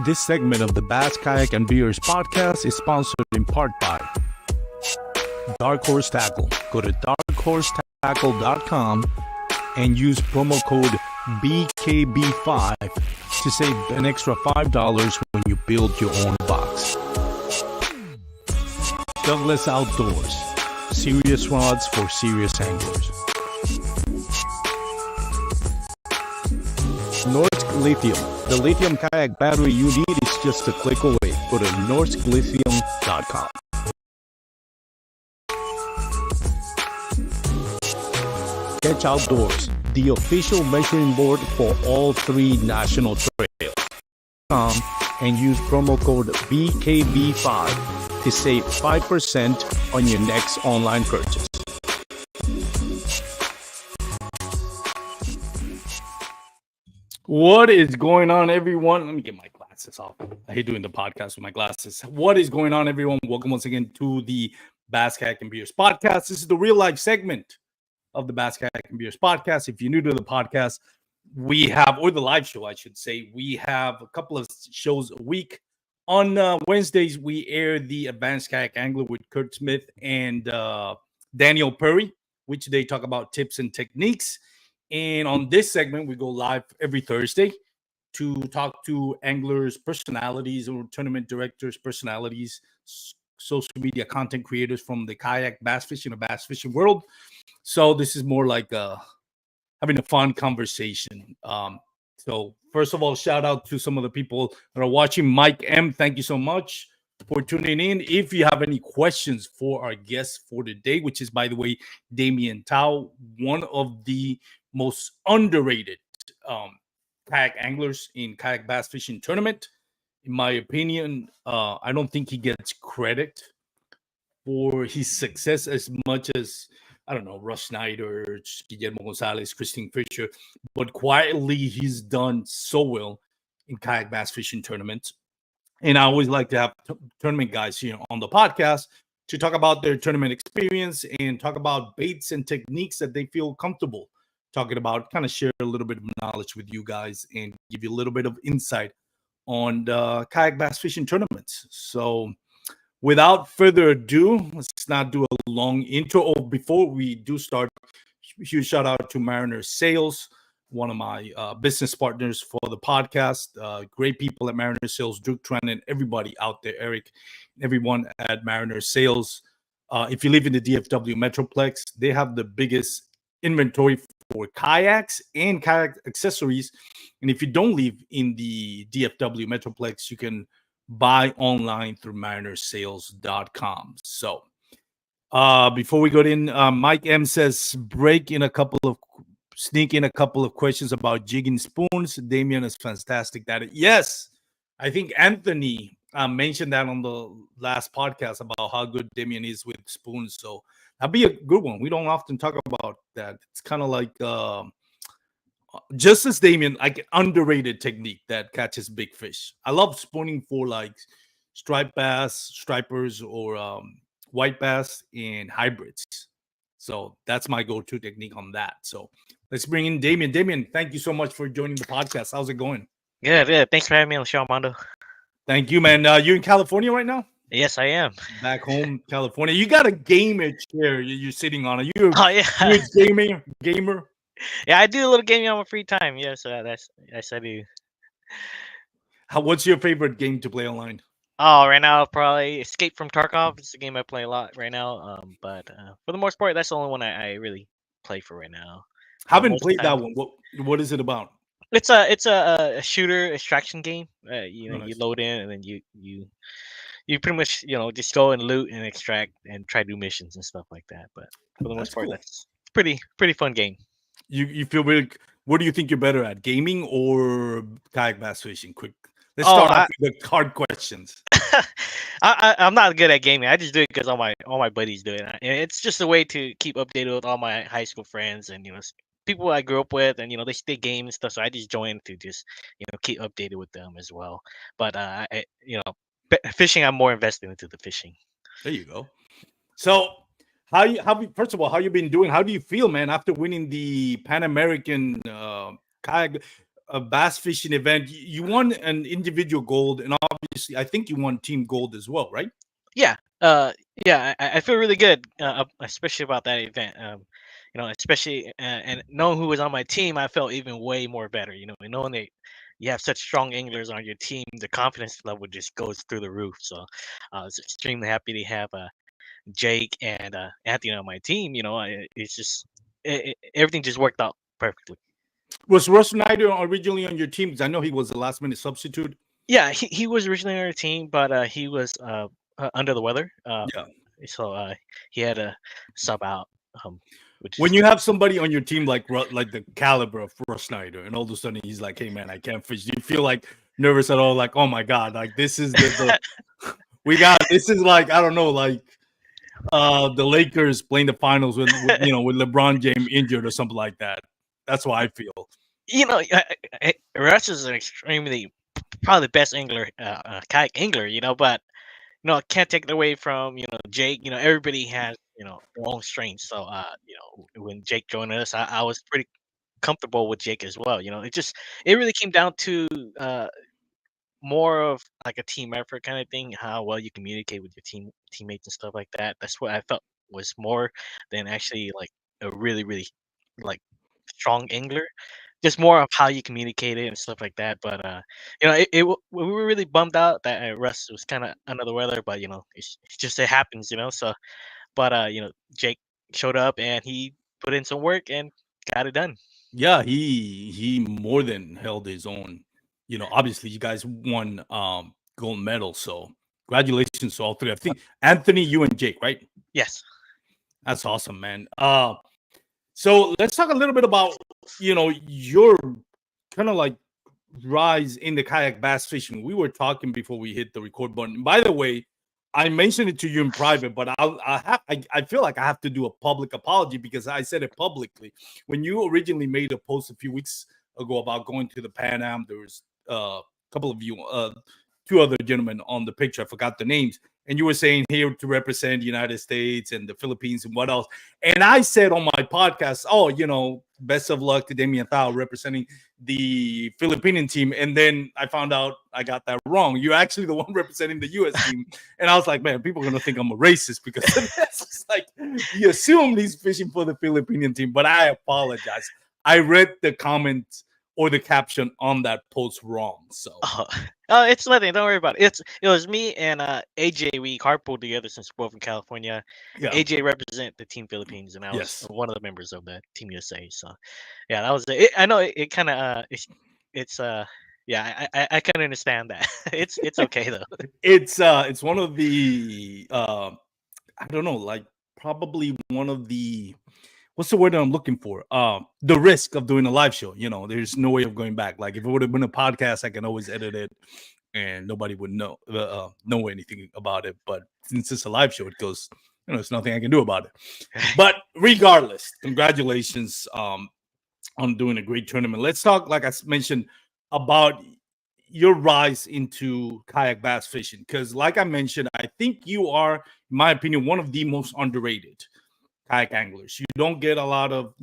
This segment of the Bass, Kayak, and Beers podcast is sponsored in part by Dark Horse Tackle. Go to darkhorsetackle.com and use promo code BKB5 to save an extra $5 when you build your own box. Douglas Outdoors. Serious rods for serious anglers. Norsk Lithium. The lithium kayak battery you need is just a click away. Go to norsklithium.com. Catch Outdoors, the official measuring board for all 3 national trails. And use promo code BKB5 to save 5% on your next online purchase. What is going on, everyone? Let me get my glasses off. I hate doing the podcast with my glasses. What is going on, everyone? Welcome once again to the Bass, Kayak, and Beers podcast. This is the real life segment of the Bass, Kayak, and Beers podcast. If you're new to the podcast, we have, or the live show, I should say, we have a couple of shows a week. On Wednesdays, we air the Advanced Kayak Angler with Kurt Smith and Daniel Perry, which they talk about tips and techniques. And on this segment, we go live every Thursday to talk to anglers, personalities, or tournament directors, personalities, social media content creators from the kayak, bass fishing, or bass fishing world. So this is more like having a fun conversation. So first of all, shout out to some of the people that are watching. Mike M, thank you so much for tuning in. If you have any questions for our guest for today, which is, by the way, Damian Thao, one of the most underrated kayak anglers in kayak bass fishing tournament. In my opinion, I don't think he gets credit for his success as much as, I don't know, Russ Snyder, Guillermo Gonzalez, Christine Fisher, but quietly he's done so well in kayak bass fishing tournaments. And I always like to have tournament guys here on the podcast to talk about their tournament experience and talk about baits and techniques that they feel comfortable talking about, kind of share a little bit of knowledge with you guys and give you a little bit of insight on the kayak bass fishing tournaments. So without further ado, let's not do a long intro. Oh, before we do start, huge shout out to Mariner Sales, one of my business partners for the podcast. Great people at Mariner Sales, Duke Tran, and everybody out there, Eric, everyone at Mariner Sales. If you live in the DFW Metroplex, they have the biggest inventory for kayaks and kayak accessories. And if you don't live in the DFW Metroplex, you can buy online through marinersales.com. So before we go in, Mike M says sneak in a couple of questions about jigging spoons. Damian is fantastic at it. Yes, I think Anthony mentioned that on the last podcast about how good Damian is with spoons. So that'd be a good one. We don't often talk about that. It's kind of like just as Damian, like an underrated technique that catches big fish. I love spooning for like striped bass, stripers, or white bass and hybrids. So that's my go-to technique on that. So let's bring in Damian. Damian, thank you so much for joining the podcast. How's it going? Good. Thanks for having me on the show, Armando. Thank you, man. You're in California right now? Yes, I am. Back home, California. You got a gamer chair you're sitting on. Are you Oh yeah, you a gamer? yeah. I do a little gaming on my free time. Yes, I do. What's your favorite game to play online? Oh, right now probably Escape from Tarkov. It's a game I play a lot right now. But for the most part, that's the only one I really play for right now. Haven't played that one. What is it about? It's a shooter extraction game. You Nice. load in and then you pretty much just go and loot and extract and try to do missions and stuff like that. But for the most part, cool. that's pretty fun game. You feel really. What do you think you're better at, gaming or kayak bass fishing? Quick, let's start off with the hard questions. I'm not good at gaming. I just do it because all my buddies do it, and it's just a way to keep updated with all my high school friends and people I grew up with, and they game and stuff. So I just join to just keep updated with them as well. But fishing, I'm more invested into the fishing. There you go. So first of all, how you been doing? How do you feel, man, after winning the Pan American kayak? bass fishing event. You won an individual gold, and obviously, I think you won team gold as well, right? Yeah, yeah, I feel really good, especially about that event. Especially and knowing who was on my team, I felt even way more better. And knowing that you have such strong anglers on your team, the confidence level just goes through the roof. So I was extremely happy to have Jake and Anthony on my team. It's just everything just worked out perfectly. Was Russ Snyder originally on your team? Because I know he was a last minute substitute. Yeah, he was originally on our team, but he was under the weather. Yeah. So he had to sub out. Which When is you have somebody on your team like the caliber of Russ Snyder, and all of a sudden he's like, "Hey man, I can't fish." Do you feel like nervous at all? Like, oh my god, like this is the we got this is like I don't know, like the Lakers playing the finals with LeBron James injured or something like that. That's what I feel. Russ is an extremely probably the best angler, kayak angler. But I can't take it away from Jake. Everybody has their own strengths. So when Jake joined us, I was pretty comfortable with Jake as well. It really came down to more of like a team effort kind of thing, how well you communicate with your teammates and stuff like that. That's what I felt was more than actually like a really, really like strong angler. Just more of how you communicated and stuff like that. But we were really bummed out that Russ was kind of under the weather, but it's just it happens. So but Jake showed up and he put in some work and got it done. Yeah, he more than held his own. Obviously you guys won gold medal, so congratulations to all three. I think Anthony, you and Jake, right? Yes. That's awesome, man. So let's talk a little bit about your kind of like rise in the kayak bass fishing. We were talking before we hit the record button. By the way, I mentioned it to you in private, but I feel like I have to do a public apology because I said it publicly. When you originally made a post a few weeks ago about going to the Pan Am, there was a couple of you, two other gentlemen on the picture. I forgot the names. And you were saying here to represent the United States and the Philippines and what else. And I said on my podcast, best of luck to Damian Thao representing the Philippine team. And then I found out I got that wrong. You're actually the one representing the U.S. team. And I was like, man, people are going to think I'm a racist because it's like you assume he's fishing for the Philippine team. But I apologize. I read the comment or the caption on that post wrong. So It's nothing. Don't worry about it. It was me and AJ. We carpooled together since we're both in California. yeah. AJ represent the Team Philippines, and I was Yes. one of the members of the Team USA. So, yeah, that was it. I know it kind of it's yeah. I can understand that. It's okay though. It's one of the I don't know, like probably one of the what's the word that I'm looking for? The risk of doing a live show. There's no way of going back. Like if it would have been a podcast, I can always edit it, and nobody would know anything about it. But since it's a live show, it goes. There's nothing I can do about it. But regardless, congratulations on doing a great tournament. Let's talk, like I mentioned, about your rise into kayak bass fishing. Because, like I mentioned, I think you are, in my opinion, one of the most underrated kayak anglers. You don't get a lot of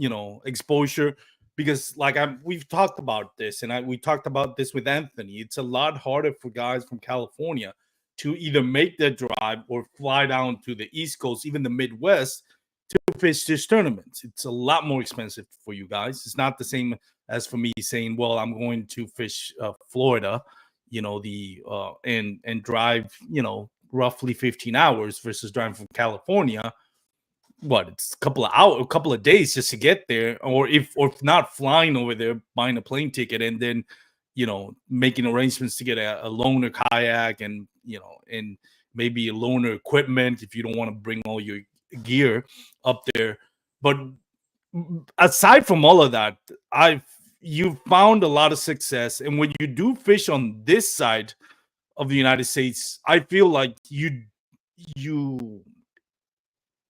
exposure because we've talked about this, and we talked about this with Anthony. It's a lot harder for guys from California to either make the drive or fly down to the East Coast, even the Midwest, to fish this tournaments. It's a lot more expensive for you guys. It's not the same as for me saying, well, I'm going to fish Florida, and drive roughly 15 hours versus driving from California. It's a couple of hours, a couple of days just to get there, or if not flying over there, buying a plane ticket, and then making arrangements to get a loaner kayak and and maybe a loaner equipment if you don't want to bring all your gear up there. But aside from all of that, you've found a lot of success, and when you do fish on this side of the United States, I feel like you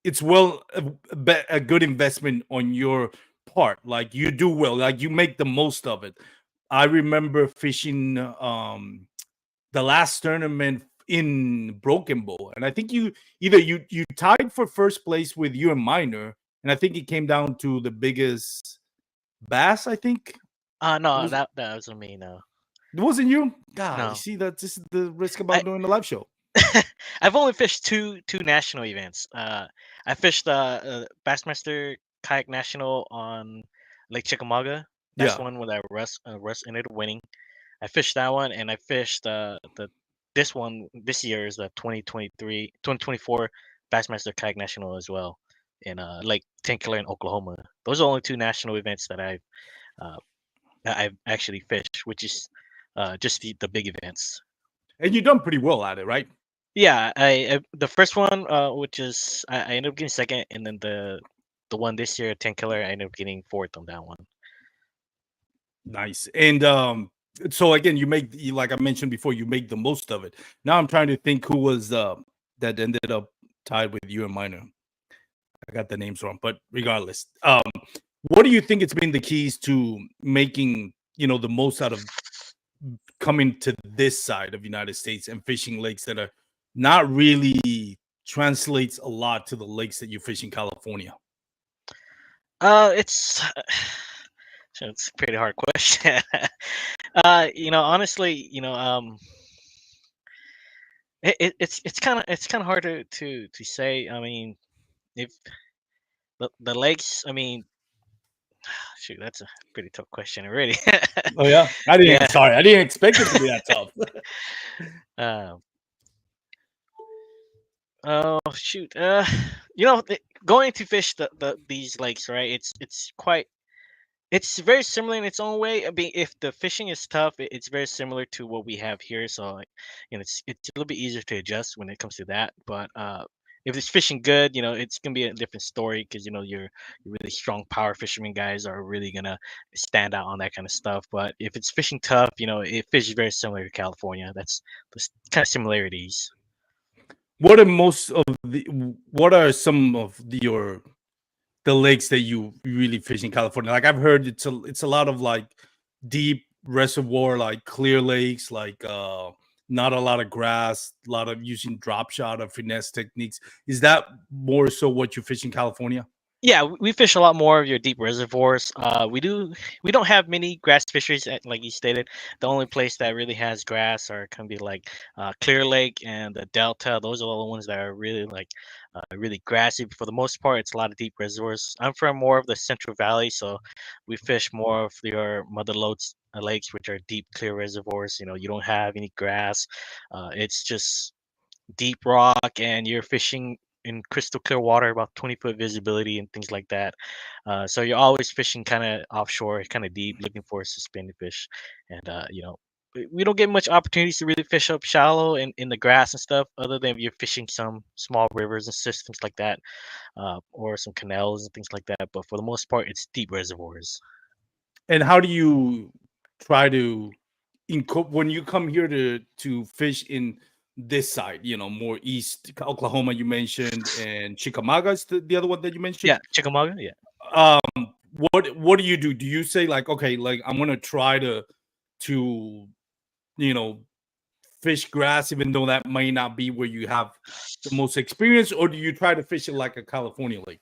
it's a good investment on your part. Like you do well, like you make the most of it. I remember fishing the last tournament in Broken Bow, and I think you tied for first place with you and Minor, and I think it came down to the biggest bass, I think. No, Was that wasn't me. No, it wasn't you? God, you no. see that this is the risk I about doing the live show. I've only fished two national events. I fished the Bassmaster Kayak National on Lake Chickamauga. That's Yeah. the one where Russ ended up winning. I fished that one, and I fished the this one this year is the 2024 Bassmaster Kayak National as well in Lake Tinkler in Oklahoma. Those are the only two national events uh, that I've actually fished, which is just the big events. And you've done pretty well at it, right? Yeah, I the first one, which is I ended up getting second, and then the one this year, 10 killer, I ended up getting fourth on that one. Nice. And so again, like I mentioned before, you make the most of it. Now I'm trying to think who was that ended up tied with you and Minor. I got the names wrong, but regardless, what do you think it's been the keys to making the most out of coming to this side of United States and fishing lakes that are not really translates a lot to the lakes that you fish in California? It's so it's a pretty hard question. Honestly, it's kind of hard to say. I mean, if the lakes, I mean, shoot, that's a pretty tough question already. Oh yeah, Yeah. I didn't expect it to be that tough. Um. Oh shoot. Going to fish these lakes, right? It's quite. It's very similar in its own way. I mean, if the fishing is tough, it's very similar to what we have here. So, like, it's a little bit easier to adjust when it comes to that. But if it's fishing good, it's gonna be a different story because your really strong power fishermen guys are really gonna stand out on that kind of stuff. But if it's fishing tough, it fishes very similar to California. That's the kind of similarities. What are some of the lakes that you really fish in California? Like I've heard it's a lot of like deep reservoir, like clear lakes, like not a lot of grass, a lot of using drop shot or finesse techniques. Is that more so what you fish in California? Yeah, we fish a lot more of your deep reservoirs. We don't have many grass fisheries, like you stated. The only place that really has grass are can be like Clear Lake and the Delta. Those are the ones that are really like really grassy. For the most part, it's a lot of deep reservoirs. I'm from more of the Central Valley, so we fish more of your mother lodes lakes, which are deep, clear reservoirs. You don't have any grass. It's just deep rock and you're fishing in crystal clear water, about 20-foot visibility and things like that. So you're always fishing kind of offshore, kind of deep, looking for suspended fish. And, we don't get much opportunities to really fish up shallow in the grass and stuff, other than if you're fishing some small rivers and systems like that, or some canals and things like that. But for the most part, it's deep reservoirs. And how do you try to when you come here to fish in this side, more east Oklahoma you mentioned, and Chickamauga is the other one that you Yeah, mentioned. Chickamauga. Yeah. Um, what do you do? Do you say like, okay, like I'm gonna try to you know fish grass, even though that might not be where you have the most experience, or do you try to fish it like a California lake?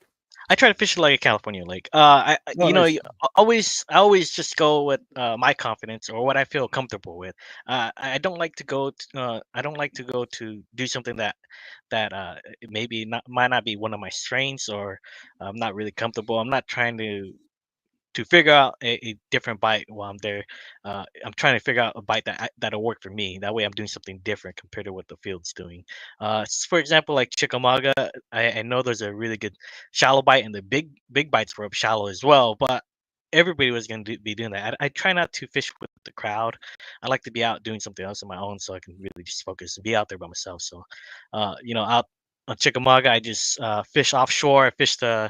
I try to fish it like a California lake. Oh, nice. I always just go with my confidence or what I feel comfortable with. I don't like to go. I don't like to go to do something that it maybe not might not be one of my strengths or I'm not really comfortable. I'm not trying to figure out a different bite while I'm there. I'm trying to figure out a bite that'll work for me. That way, I'm doing something different compared to what the field's doing. For example, like Chickamauga, I know there's a really good shallow bite, and the big bites were up shallow as well. But everybody was going to be doing that. I try not to fish with the crowd. I like to be out doing something else on my own, so I can really just focus and be out there by myself. So, out on Chickamauga, I just fish offshore. I fish the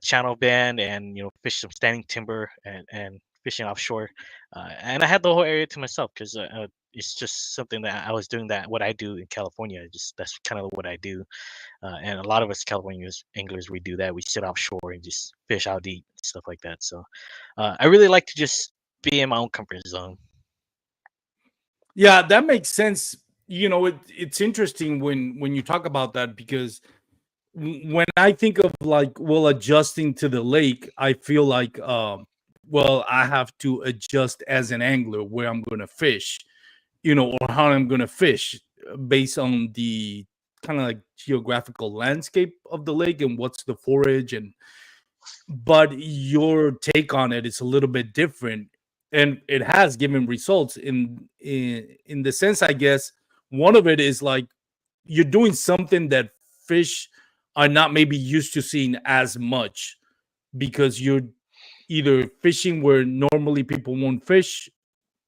channel bend and fish some standing timber and fishing offshore. And I had the whole area to myself because it's just something that I was doing that what I do in California. Just that's kind of what I do. And a lot of us California anglers we do that. We sit offshore and just fish out deep stuff like that. So I really like to just be in my own comfort zone. Yeah, that makes sense. It's interesting when you talk about that because when I think of like, well, adjusting to the lake, I feel like well, I have to adjust as an angler where I'm going to fish, or how I'm going to fish based on the kind of like geographical landscape of the lake and what's the forage. And but your take on it is a little bit different, and it has given results in the sense, I guess. One of it is like you're doing something that fish are not maybe used to seeing as much, because you're either fishing where normally people won't fish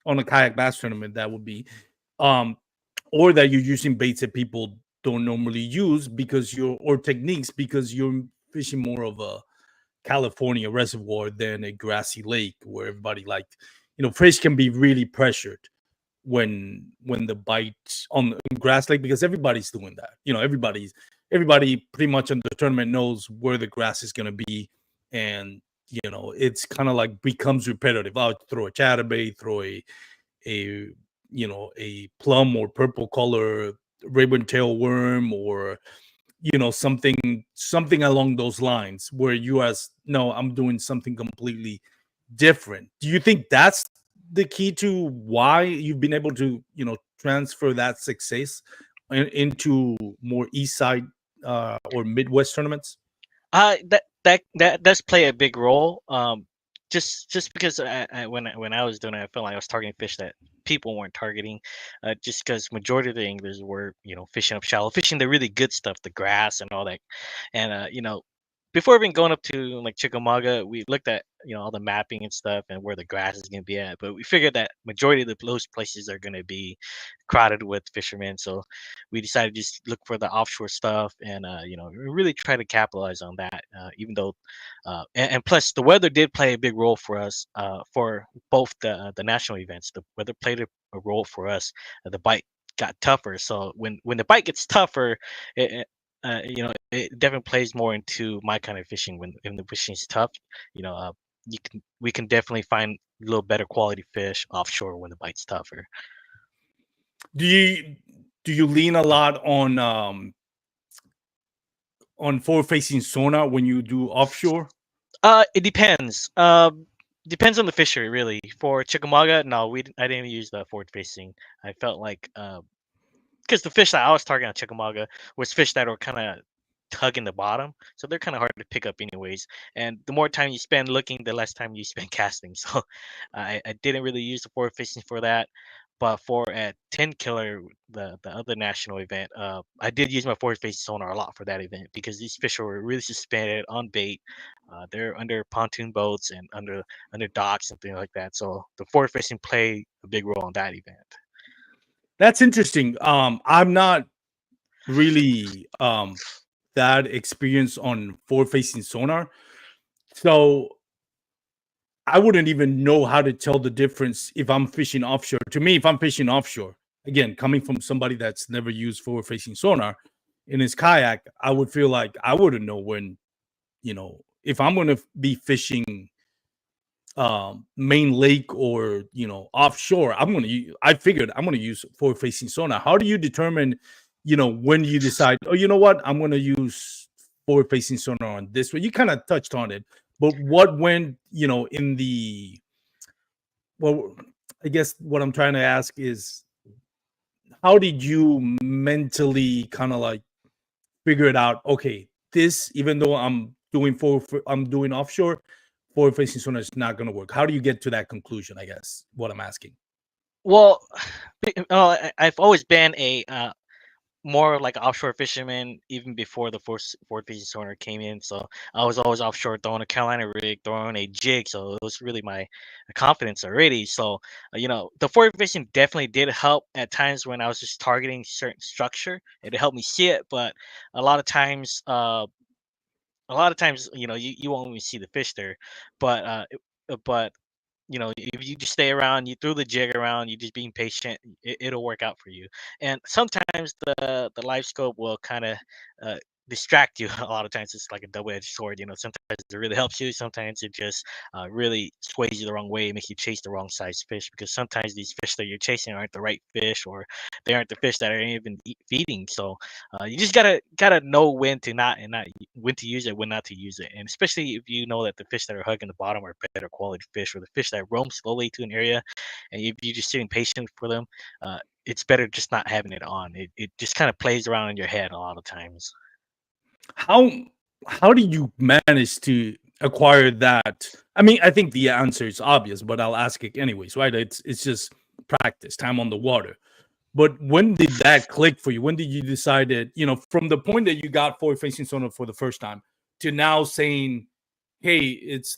on a kayak bass tournament, that would be, um or that you're using baits that people don't normally use, because you're or techniques, because you're fishing more of a California reservoir than a grassy lake where everybody, like, fish can be really pressured when the bite on the grass lake, because everybody's doing that. Everybody pretty much in the tournament knows where the grass is going to be. And it's kind of like becomes repetitive. I'll throw a chatterbait, throw a a plum or purple color ribbon tail worm, or something along those lines, where you as no, I'm doing something completely different. Do you think that's the key to why you've been able to transfer that success into more east side or midwest tournaments? That does play a big role. Just because when I was doing it, I felt like I was targeting fish that people weren't targeting. Just because majority of the anglers were fishing up shallow, fishing the really good stuff, the grass and all that. And before even going up to like Chickamauga, we looked at all the mapping and stuff and where the grass is going to be at. But we figured that majority of those places are going to be crowded with fishermen. So we decided to just look for the offshore stuff and really try to capitalize on that. Even though, and plus the weather did play a big role for us for both the national events. The weather played a role for us. The bite got tougher. So when the bite gets tougher, it definitely plays more into my kind of fishing. When the fishing is tough, you know, uh, we can definitely find a little better quality fish offshore when the bite's tougher. Do you lean a lot on forward facing sonar when you do offshore? It depends. Depends on the fishery, really. For Chickamauga, no, I didn't use the forward facing. I felt like because the fish that I was targeting on Chickamauga was fish that were kind of tugging the bottom, so they're kind of hard to pick up anyways. And the more time you spend looking, the less time you spend casting. So I didn't really use the forward facing for that. But for at 10 killer, the other national event, I did use my forward facing sonar a lot for that event because these fish were really suspended on bait. They're under pontoon boats and under docks and things like that. So the forward facing play a big role in that event. That's interesting. I'm not really that experienced on forward facing sonar, so I wouldn't even know how to tell the difference if I'm fishing offshore. To me, if I'm fishing offshore, again, coming from somebody that's never used forward facing sonar in his kayak, I would feel like I wouldn't know when, if I'm going to be fishing main lake or offshore. I figured I'm going to use forward facing sonar. How do you determine when you decide, oh, you know what, I'm going to use forward facing sonar on this way? You kind of touched on it, but what went in the well, I guess what I'm trying to ask is, how did you mentally kind of like figure it out? Okay, this, even though I'm doing offshore, forward facing sonar is not going to work. How do you get to that conclusion? I guess what I'm asking. Well, I've always been a more like an offshore fisherman even before the fourth fishing sonar came in. So I was always offshore throwing a Carolina rig, throwing a jig. So it was really my confidence already. So the forward fishing definitely did help at times when I was just targeting certain structure. It helped me see it, but a lot of times, you won't even see the fish there. But but if you just stay around, you throw the jig around, you just being patient, it'll work out for you. And sometimes the live scope will kind of distract you. A lot of times it's like a double-edged sword. Sometimes it really helps you. Sometimes it just really sways you the wrong way, makes you chase the wrong size fish, because sometimes these fish that you're chasing aren't the right fish, or they aren't the fish that are even feeding. So you just gotta know when to not and not when to use it, when not to use it, and especially if you know that the fish that are hugging the bottom are better quality fish, or the fish that roam slowly to an area, and if you're just sitting patient for them, it's better just not having it on. It just kind of plays around in your head a lot of times. How how do you manage to acquire that? I mean, I think the answer is obvious, but I'll ask it anyways, right? It's just practice, time on the water. But when did that click for you? When did you decide that, from the point that you got forward facing sonar for the first time to now saying, hey, this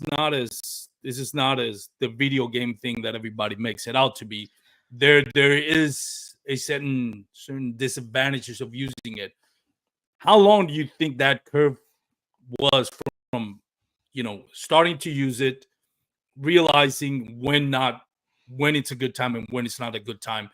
is not as the video game thing that everybody makes it out to be. There is a certain disadvantages of using it. How long do you think that curve was from starting to use it, realizing when it's a good time and when it's not a good time?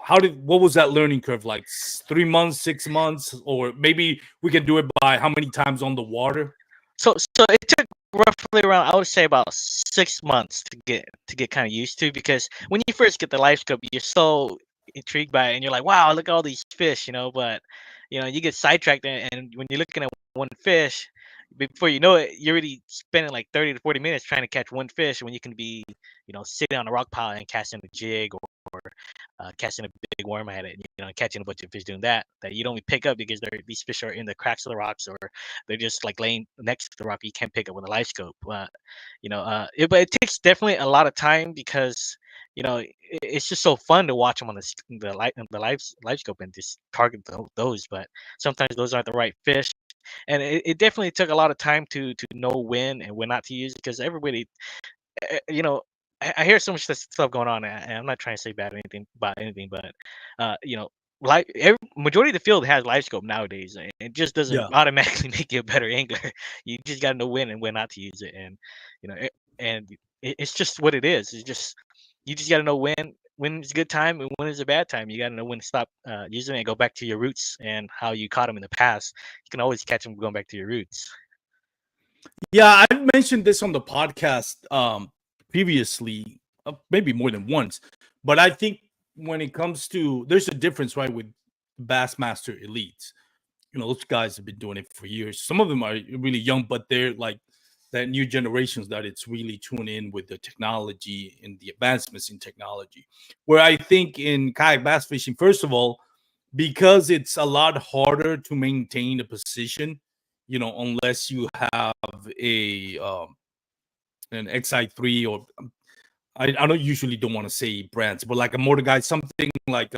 What was that learning curve like? 3 months, 6 months, or maybe we can do it by how many times on the water? So it took roughly around, I would say, about 6 months to get kind of used to, because when you first get the live scope, you're so intrigued by it, and you're like, wow, look at all these fish, but you get sidetracked, and when you're looking at one fish, before you know it, you're already spending like 30 to 40 minutes trying to catch one fish, when you can be sitting on a rock pile and casting a jig, or catching a big worm at it, catching a bunch of fish doing that you don't even pick up, because these fish are in the cracks of the rocks, or they're just like laying next to the rock. You can't pick up with a live scope. But it takes definitely a lot of time, because it's just so fun to watch them on the live scope and just target those. But sometimes those aren't the right fish, and it definitely took a lot of time to know when and when not to use it, because everybody, eh, you know, I hear so much stuff going on, and I'm not trying to say bad anything about anything, but uh, you know, majority of the field has live scope nowadays, and it just doesn't Yeah. automatically make you a better angler. You just got to know when and when not to use it, and you know, it, and it's just what it is. It's just you just got to know when it's a good time and when it's a bad time. You got to know when to stop using it and go back to your roots and how you caught them in the past. You can always catch them going back to your roots. Yeah, I've mentioned this on the podcast previously, maybe more than once. But I think when it comes to, there's a difference, right, with Bassmaster elites. Those guys have been doing it for years. Some of them are really young, but they're like that new generations that it's really tuned in with the technology and the advancements in technology. Where I think in kayak bass fishing, first of all, because it's a lot harder to maintain a position, unless you have a an XI3, or I don't want to say brands, but like a motor guide, something with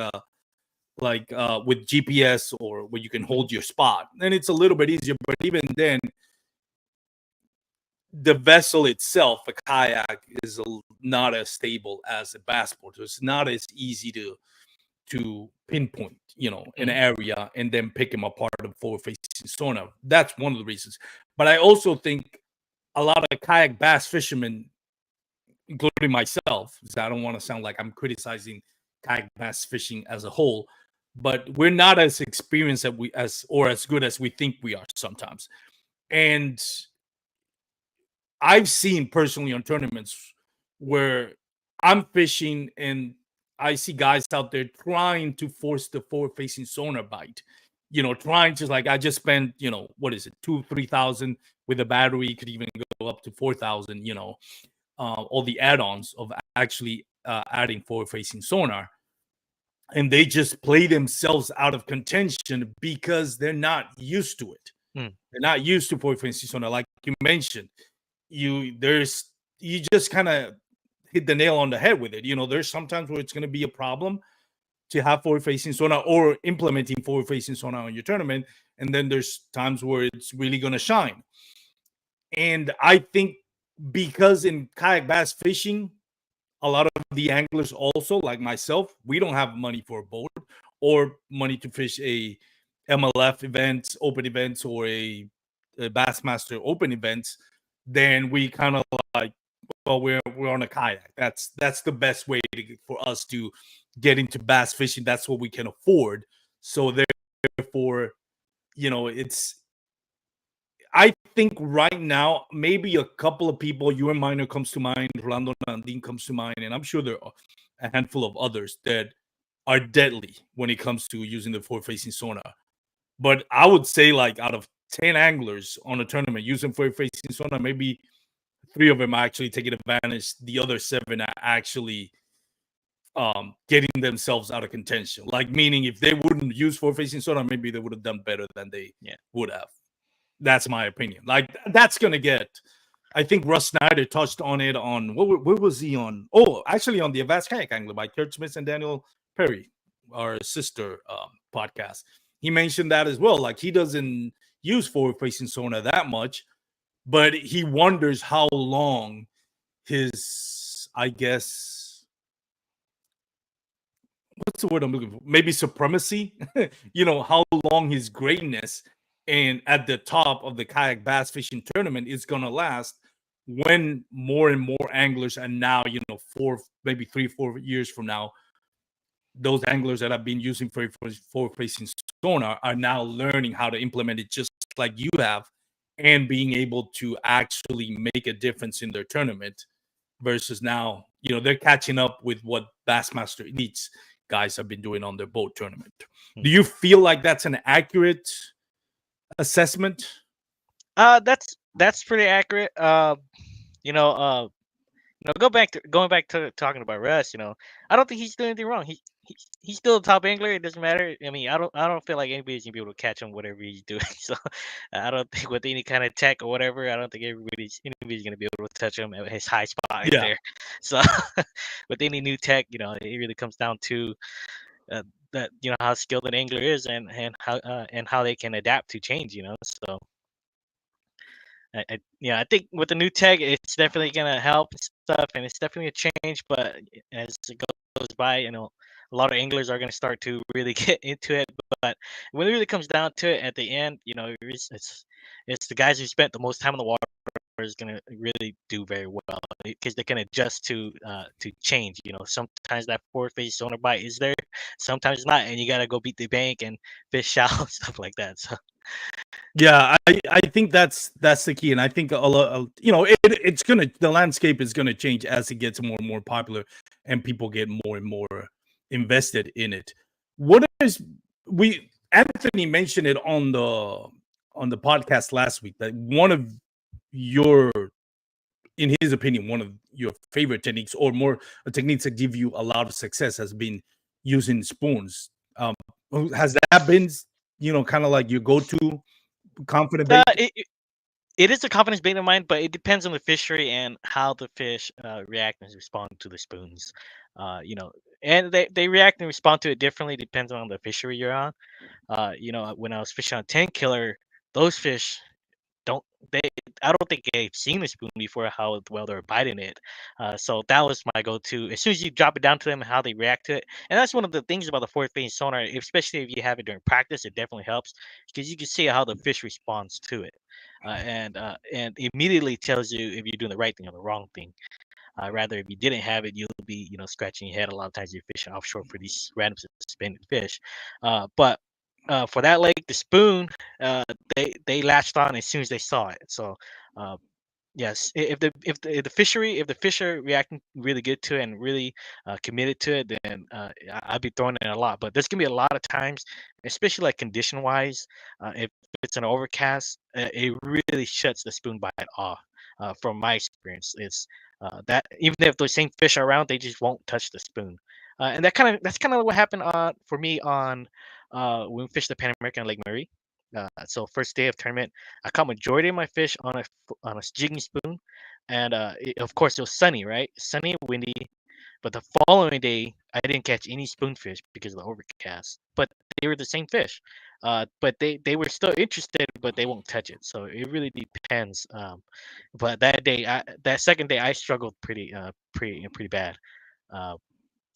GPS, or where you can hold your spot, then it's a little bit easier. But even then, the vessel itself, a kayak, is not as stable as a bass boat. So it's not as easy to pinpoint, an Mhm. area and then pick them apart and forward facing sonar. That's one of the reasons. But I also think a lot of kayak bass fishermen, including myself, because I don't want to sound like I'm criticizing kayak bass fishing as a whole, but we're not as experienced as good as we think we are sometimes. And I've seen personally on tournaments where I'm fishing and I see guys out there trying to force the forward facing sonar bite. Trying to, like, I just spent, what is it, 3,000 with a battery, could even go up to 4,000, all the add-ons of actually adding forward facing sonar. And they just play themselves out of contention because they're not used to it. Mm. They're not used to forward facing sonar. Like you mentioned, you just kind of hit the nail on the head with it. There's sometimes where it's going to be a problem to have forward facing sonar or implementing forward facing sonar on your tournament, and then there's times where it's really going to shine. And I think because in kayak bass fishing, a lot of the anglers also, like myself, we don't have money for a boat or money to fish a MLF events, open events, or a Bassmaster open events. Then we kind of like, well, we're on a kayak. That's the best way for us to get into bass fishing. That's what we can afford. So therefore, it's. I think right now, maybe a couple of people, you and Minor comes to mind, Rolando Nandin comes to mind, and I'm sure there are a handful of others that are deadly when it comes to using the forward facing sonar. But I would say, like, out of 10 anglers on a tournament using forward facing sonar, maybe three of them are actually taking advantage. The other seven are actually getting themselves out of contention. Like, meaning if they wouldn't use forward facing sonar, maybe they would have done better than they Yeah. would have. That's my opinion. Like, that's gonna get. I think Russ Snyder touched on it on what was he on? Oh, actually on the Advanced Kayak Angler by Kurt Smith and Daniel Perry, our sister podcast. He mentioned that as well. Like, he doesn't use forward facing sonar that much, but he wonders how long his, I guess, what's the word I'm looking for? Maybe supremacy. How long his greatness and at the top of the kayak bass fishing tournament is gonna last when more and more anglers are now, maybe 3-4 years from now, those anglers that have been using forward facing sonar are now learning how to implement it just like you have, and being able to actually make a difference in their tournament versus now, they're catching up with what Bassmaster Elites guys have been doing on their boat tournament. Do you feel like that's an accurate assessment? That's pretty accurate. You know, going back to talking about Russ. I don't think he's doing anything wrong. He's still a top angler. It doesn't matter. I mean, I don't feel like anybody's gonna be able to catch him whatever he's doing. So I don't think with any kind of tech or whatever, I don't think anybody's gonna be able to touch him at his high spot right Yeah. there. So with any new tech, it really comes down to that how skilled an angler is and how they can adapt to change. So I think with the new tech, it's definitely gonna help and stuff, and it's definitely a change. But as it goes by, a lot of anglers are gonna start to really get into it. But when it really comes down to it, at the end, it's the guys who spent the most time on the water is gonna really do very well because they can adjust to change. Sometimes that forward face sonar bite is there, sometimes not, and you gotta go beat the bank and fish shallow stuff like that. So. Yeah, I think that's the key, and I think a lot, it's gonna the landscape is gonna change as it gets more and more popular, and people get more and more invested in it. What is we Anthony mentioned it on the podcast last week that one of your, in his opinion, one of your favorite techniques or more techniques that give you a lot of success has been using spoons. Has that been, kind of like your go-to confident bait? It is a confidence bait of mine, but it depends on the fishery and how the fish react and respond to the spoons. And they react and respond to it differently depends on the fishery you're on. When I was fishing on 10 killer, those fish don't they I don't think they've seen the spoon before how well they're biting it. So that was my go-to. As soon as you drop it down to them, how they react to it, and that's one of the things about the fourth phase sonar. Especially if you have it during practice, it definitely helps because you can see how the fish responds to it, and immediately tells you if you're doing the right thing or the wrong thing. Rather, if you didn't have it, you'll be scratching your head a lot of times. You're fishing offshore for these random suspended fish, but for that lake, the spoon, they latched on as soon as they saw it. So uh, yes, if the fishery if the fish are reacting really good to it and really committed to it, then I'd be throwing it a lot. But there's gonna be a lot of times, especially like condition wise, if it's an overcast, it really shuts the spoon bite off. From my experience, it's that even if those same fish are around, they just won't touch the spoon. And that's kind of what happened for me on when we fished the Pan American Lake Murray. So first day of tournament, I caught majority of my fish on a jigging spoon, and of course it was sunny, right? Sunny, windy. But the following day, I didn't catch any spoonfish because of the overcast. But they were the same fish. But they were still interested, but they won't touch it. So it really depends. But that second day, I struggled pretty bad. Uh,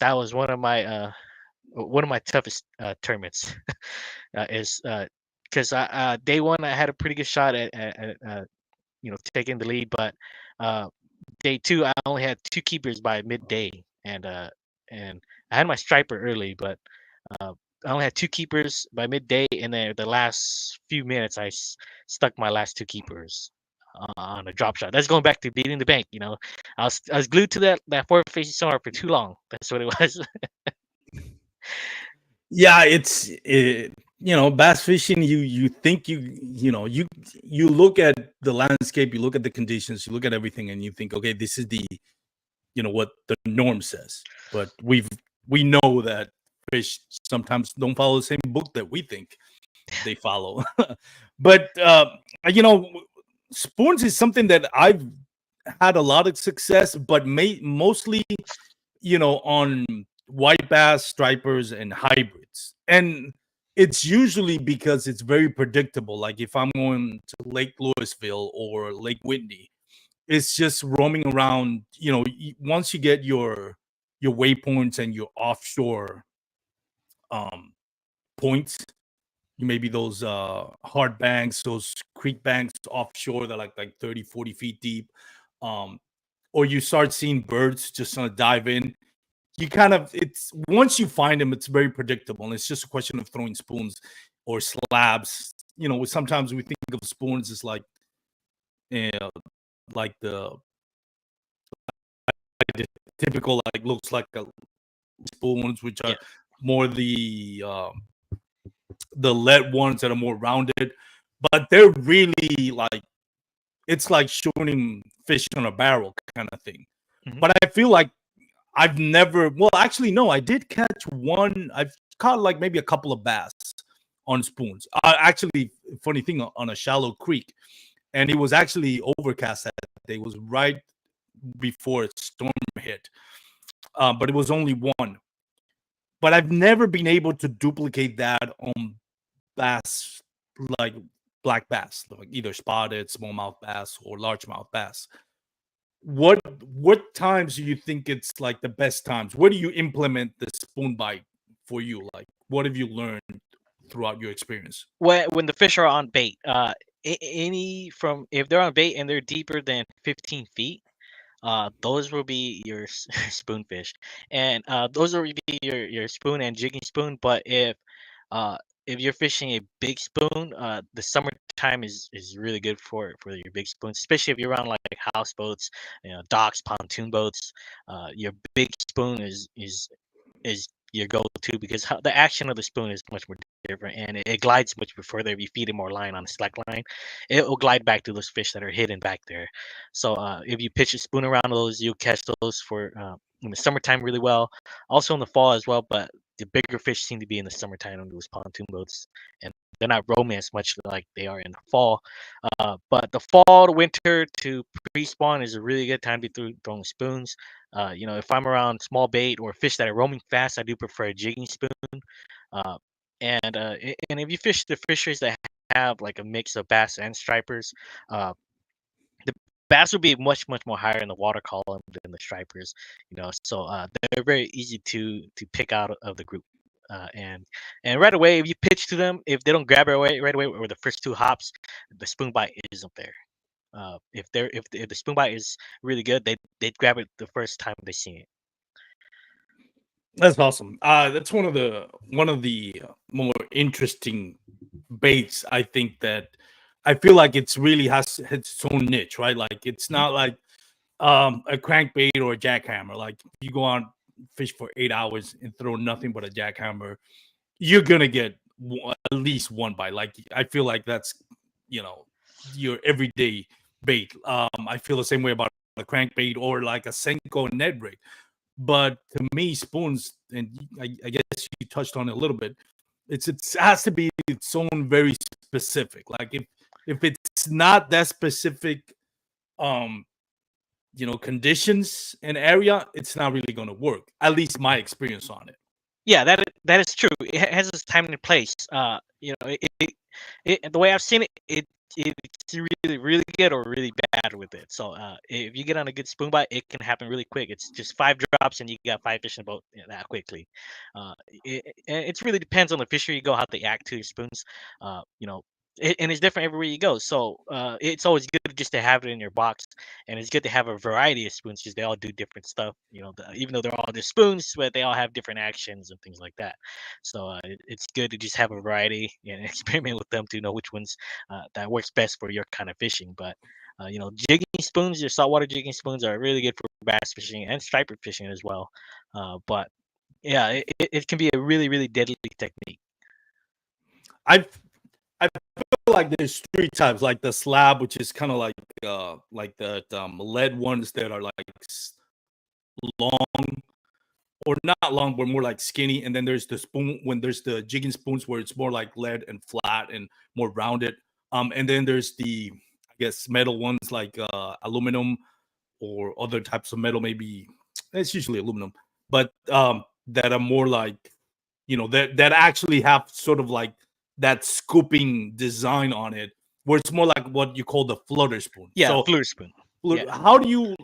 that was one of my toughest tournaments. Is because day one I had a pretty good shot at taking the lead, but uh, day two I only had two keepers by midday, and I had my striper early, but only had two keepers by midday, and then the last few minutes stuck my last two keepers on a drop shot. That's going back to beating the bank. I was glued to that forward facing sonar for too long. That's what it was. Yeah, bass fishing. You think you look at the landscape, you look at the conditions, you look at everything, and you think, okay, this is what the norm says. But we know that fish sometimes don't follow the same book that we think they follow. But you know, spoons is something that I've had a lot of success, but mostly on white bass, stripers, and hybrids. And it's usually because it's very predictable. Like if I'm going to Lake Louisville or Lake Whitney, it's just roaming around. Once you get your waypoints and your offshore um points, maybe those hard banks, those creek banks offshore that are like 30, 40 feet deep. Um, or you start seeing birds just on dive in. You kind of it's once you find them, it's very predictable, and it's just a question of throwing spoons or slabs. Sometimes we think of spoons as uh, like the typical, like, looks like a spoons, which are Yeah. more the lead ones that are more rounded, but they're really like it's like shooting fish on a barrel kind of thing. Mhm. But I feel like I've never, well, actually, no, I did catch one. I've caught like maybe a couple of bass on spoons. Actually, funny thing, on a shallow creek, and it was actually overcast that day. It was right before a storm hit, but it was only one. But I've never been able to duplicate that on bass, like black bass, like either spotted, smallmouth bass, or largemouth bass. What times do you think it's like the best times? Where do you implement the spoon bite for you? Like, what have you learned throughout your experience? When the fish are on bait, any from if they're on bait and they're deeper than 15 feet, those will be your spoonfish, and those will be your spoon and jigging spoon. But uh, if you're fishing a big spoon, the summertime is really good for your big spoons, especially if you're around like houseboats, docks, pontoon boats. Your big spoon is your go-to because the action of the spoon is much more different, and it glides much further. If you feed it more line on a slack line, it will glide back to those fish that are hidden back there. So if you pitch a spoon around those, you'll catch those for in the summertime really well, also in the fall as well. But the bigger fish seem to be in the summertime on those pontoon boats, and they're not roaming as much like they are in the fall. But the fall to winter to pre-spawn is a really good time to be throwing spoons. If I'm around small bait or fish that are roaming fast, I do prefer a jigging spoon. Uh, and if you fish the fisheries that have like a mix of bass and stripers, uh, the bass will be much more higher in the water column than the stripers. So they're very easy to pick out of the group. And right away, if you pitch to them, if they don't grab it right away, or the first two hops, the spoon bite isn't there. If the spoon bite is really good, they'd grab it the first time they see it. That's awesome. That's one of the more interesting baits. I think that I feel like it's really has its own niche, right? Like it's Mhm. not like a crankbait or a jackhammer. Like you go on fish for 8 hours and throw nothing but a jackhammer, you're gonna get at least one bite. Like I feel like that's you know your everyday bait. I feel the same way about a crankbait or like a Senko Ned rig. But to me, spoons, and I guess you touched on it a little bit. It has to be its own very specific. Like if it's not that specific, um, conditions and area, it's not really going to work. At least my experience on it. Yeah, that is true. It has its time and place. The way I've seen it's really good or really bad with it. So if you get on a good spoon bite, it can happen really quick. It's just 5 drops and you got five fish in a boat that quickly. It's really depends on the fishery you go, how they act to your spoons. Uh, you know, And it's different everywhere you go. So it's always good just to have it in your box, and it's good to have a variety of spoons because they all do different stuff. Even though they're all just spoons, but they all have different actions and things like that. So it's good to just have a variety and experiment with them to know which ones that works best for your kind of fishing. But jigging spoons, your saltwater jigging spoons are really good for bass fishing and striper fishing as well. But yeah, it can be a really, really deadly technique. I I feel like there's three types, like the slab, which is kind of like the lead ones that are like long or not long, but more like skinny. And then there's the spoon when there's the jigging spoons where it's more like lead and flat and more rounded. And then there's the I guess metal ones like aluminum or other types of metal. Maybe it's usually aluminum, but that are more like that actually have sort of like that scooping design on it, where it's more like what you call the flutter spoon. Yeah, So, fluid spoon. Yeah. how do you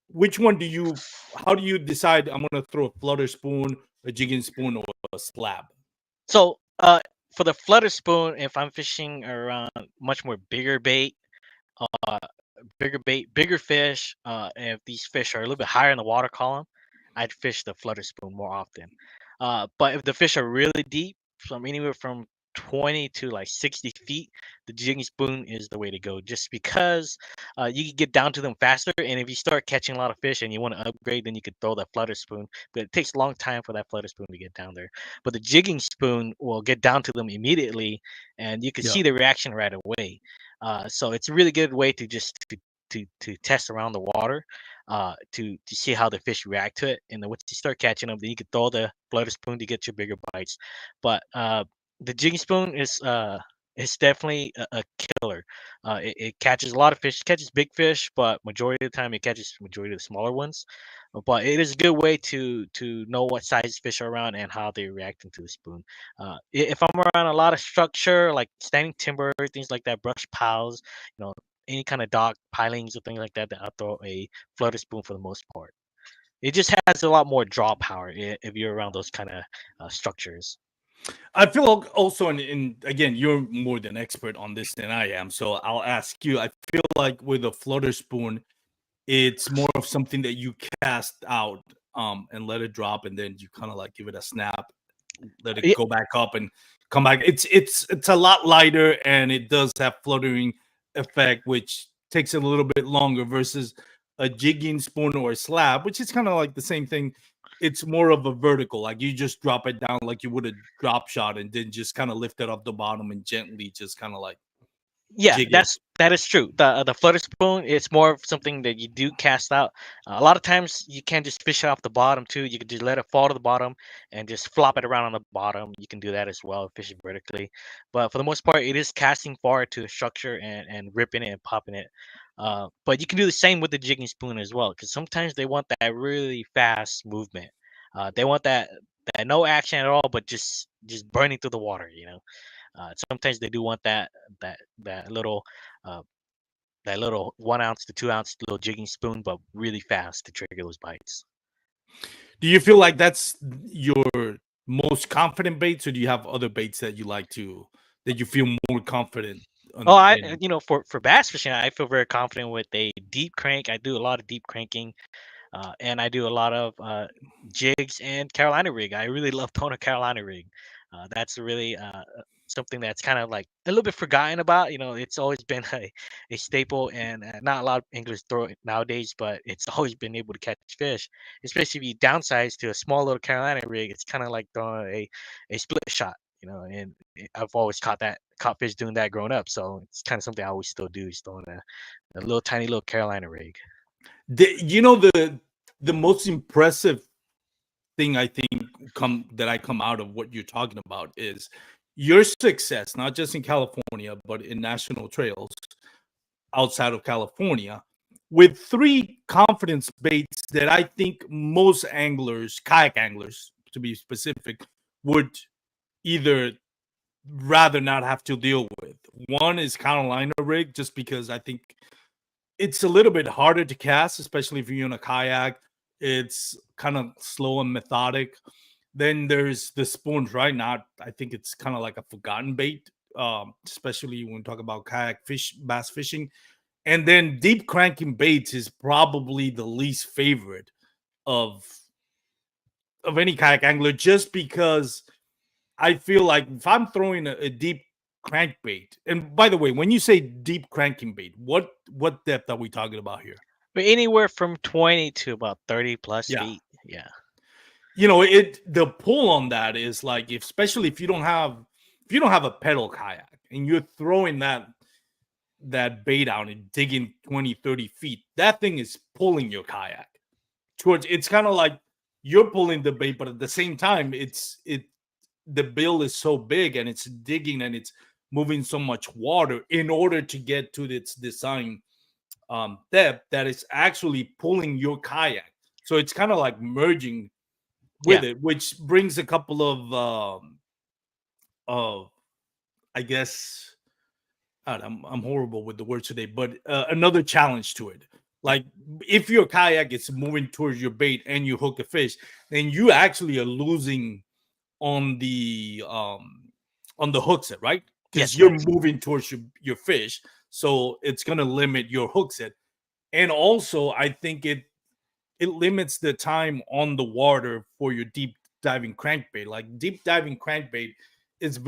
which one do you how do you decide I'm gonna throw a flutter spoon, a jigging spoon, or a slab? So, for the flutter spoon, if I'm fishing around much more uh, bigger fish, and if these fish are a little bit higher in the water column, I'd fish the flutter spoon more often. But if the fish are really deep, from anywhere from 20 to like 60 feet, the jigging spoon is the way to go. Just because you can get down to them faster, and if you start catching a lot of fish and you want to upgrade, then you could throw that flutter spoon. But it takes a long time for that flutter spoon to get down there. But the jigging spoon will get down to them immediately, and you can Yeah. see the reaction right away. So it's a really good way to just to test around the water, to see how the fish react to it. And then once you start catching them, then you can throw the flutter spoon to get your bigger bites. But the jigging spoon is definitely a killer. It catches a lot of fish, it catches big fish, but majority of the time it catches majority of the smaller ones. But it is a good way to know what size fish are around and how they're reacting to the spoon. If I'm around a lot of structure like standing timber, things like that, brush piles, you know, any kind of dock pilings or things like that, then I'll throw a flutter spoon for the most part. It just has a lot more draw power if you're around those kind of structures. I feel also, in again, you're more than expert on this than I am, so I'll ask you. I feel like with a flutter spoon, it's more of something that you cast out, and let it drop, and then you kind of like give it a snap, let it Yeah, go back up and come back. It's a lot lighter, and it does have fluttering effect, which takes it a little bit longer versus a jigging spoon or a slab, which is kind of like the same thing. It's more of a vertical, like you just drop it down like you would a drop shot, and then just kind of lift it off the bottom and gently just kind of like yeah, jig it. that is true. The flutter spoon, it's more of something that you do cast out. A lot of times you can't just fish it off the bottom too. You can just let it fall to the bottom and just flop it around on the bottom. You can do that as well, fishing vertically. But for the most part, it is casting forward to the structure and ripping it and popping it. But you can do the same with the jigging spoon as well, because sometimes they want that really fast movement. They want that no action at all, but just burning through the water. Sometimes they do want that that little uh, that little 1 ounce to 2 ounce little jigging spoon, but really fast to trigger those bites. Do you feel like that's your most confident baits, or do you have other baits that you like to that you feel more confident Oh, in? for bass fishing, I feel very confident with a deep crank. I do a lot of deep cranking. And I do a lot of jigs and Carolina rig. I really love towing a Carolina rig. That's really something that's kind of like a little bit forgotten about. It's always been a staple, and not a lot of anglers throw it nowadays, but it's always been able to catch fish. Especially if you downsize to a small little Carolina rig, it's kind of like throwing a split shot. And I've always caught fish doing that growing up. So it's kind of something I always still do is throwing a little tiny little Carolina rig. The most impressive thing I think I come out of what you're talking about is your success, not just in California, but in national trails outside of California, with three confidence baits that I think most anglers, kayak anglers to be specific, would either rather not have to deal with. One is Carolina rig, just because I think it's a little bit harder to cast, especially if you're in a kayak. It's kind of slow and methodic. Then there's the spoons, right? Not, I think it's kind of like a forgotten bait especially when we talk about kayak fish bass fishing. And then deep cranking baits is probably the least favorite of any kayak angler, just because I feel like if I'm throwing a deep crankbait, and by the way, when you say deep cranking bait, what depth are we talking about here? But anywhere from 20 to about 30 plus Yeah, feet. Yeah. the pull on that is like, if, especially if you don't have a pedal kayak and you're throwing that bait out and digging 20-30 feet, that thing is pulling your kayak towards. It's kind of like you're pulling the bait, but at the same time, the bill is so big and it's digging and it's moving so much water in order to get to its design depth, that it's actually pulling your kayak. So it's kind of like merging Yeah. with it, which brings a couple of I guess, God, I'm horrible with the words today, but another challenge to it. Like, if your kayak is moving towards your bait and you hook a fish, then you actually are losing on the hook set, right? Because Yes, you're yes. moving towards your fish, so it's gonna limit your hook set. And also, I think it limits the time on the water for your deep diving crankbait. Like, deep diving crankbait is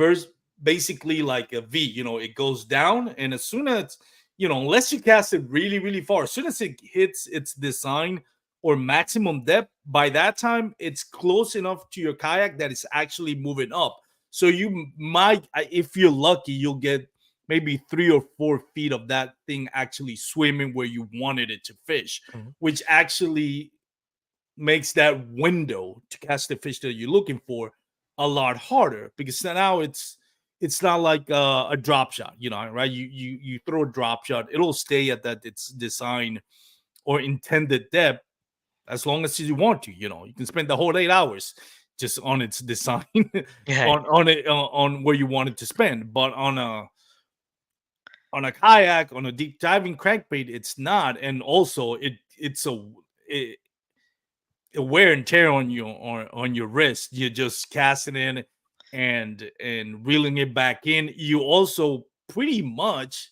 basically like a V. It goes down, and as soon as, unless you cast it really, really far, as soon as it hits its design or maximum depth, by that time it's close enough to your kayak that it's actually moving up. So you might, if you're lucky, you'll get maybe 3 or 4 feet of that thing actually swimming where you wanted it to fish, Mhm. which actually makes that window to catch the fish that you're looking for a lot harder, because now it's not like a drop shot, right? You throw a drop shot, it'll stay at that its design or intended depth as long as you want to. You can spend the whole 8 hours just on its design, Yeah. on it, on where you want it to spend. But on a kayak, on a deep diving crankbait, it's not. And also, it, wear and tear on your wrist. You're just casting in and reeling it back in. You also pretty much,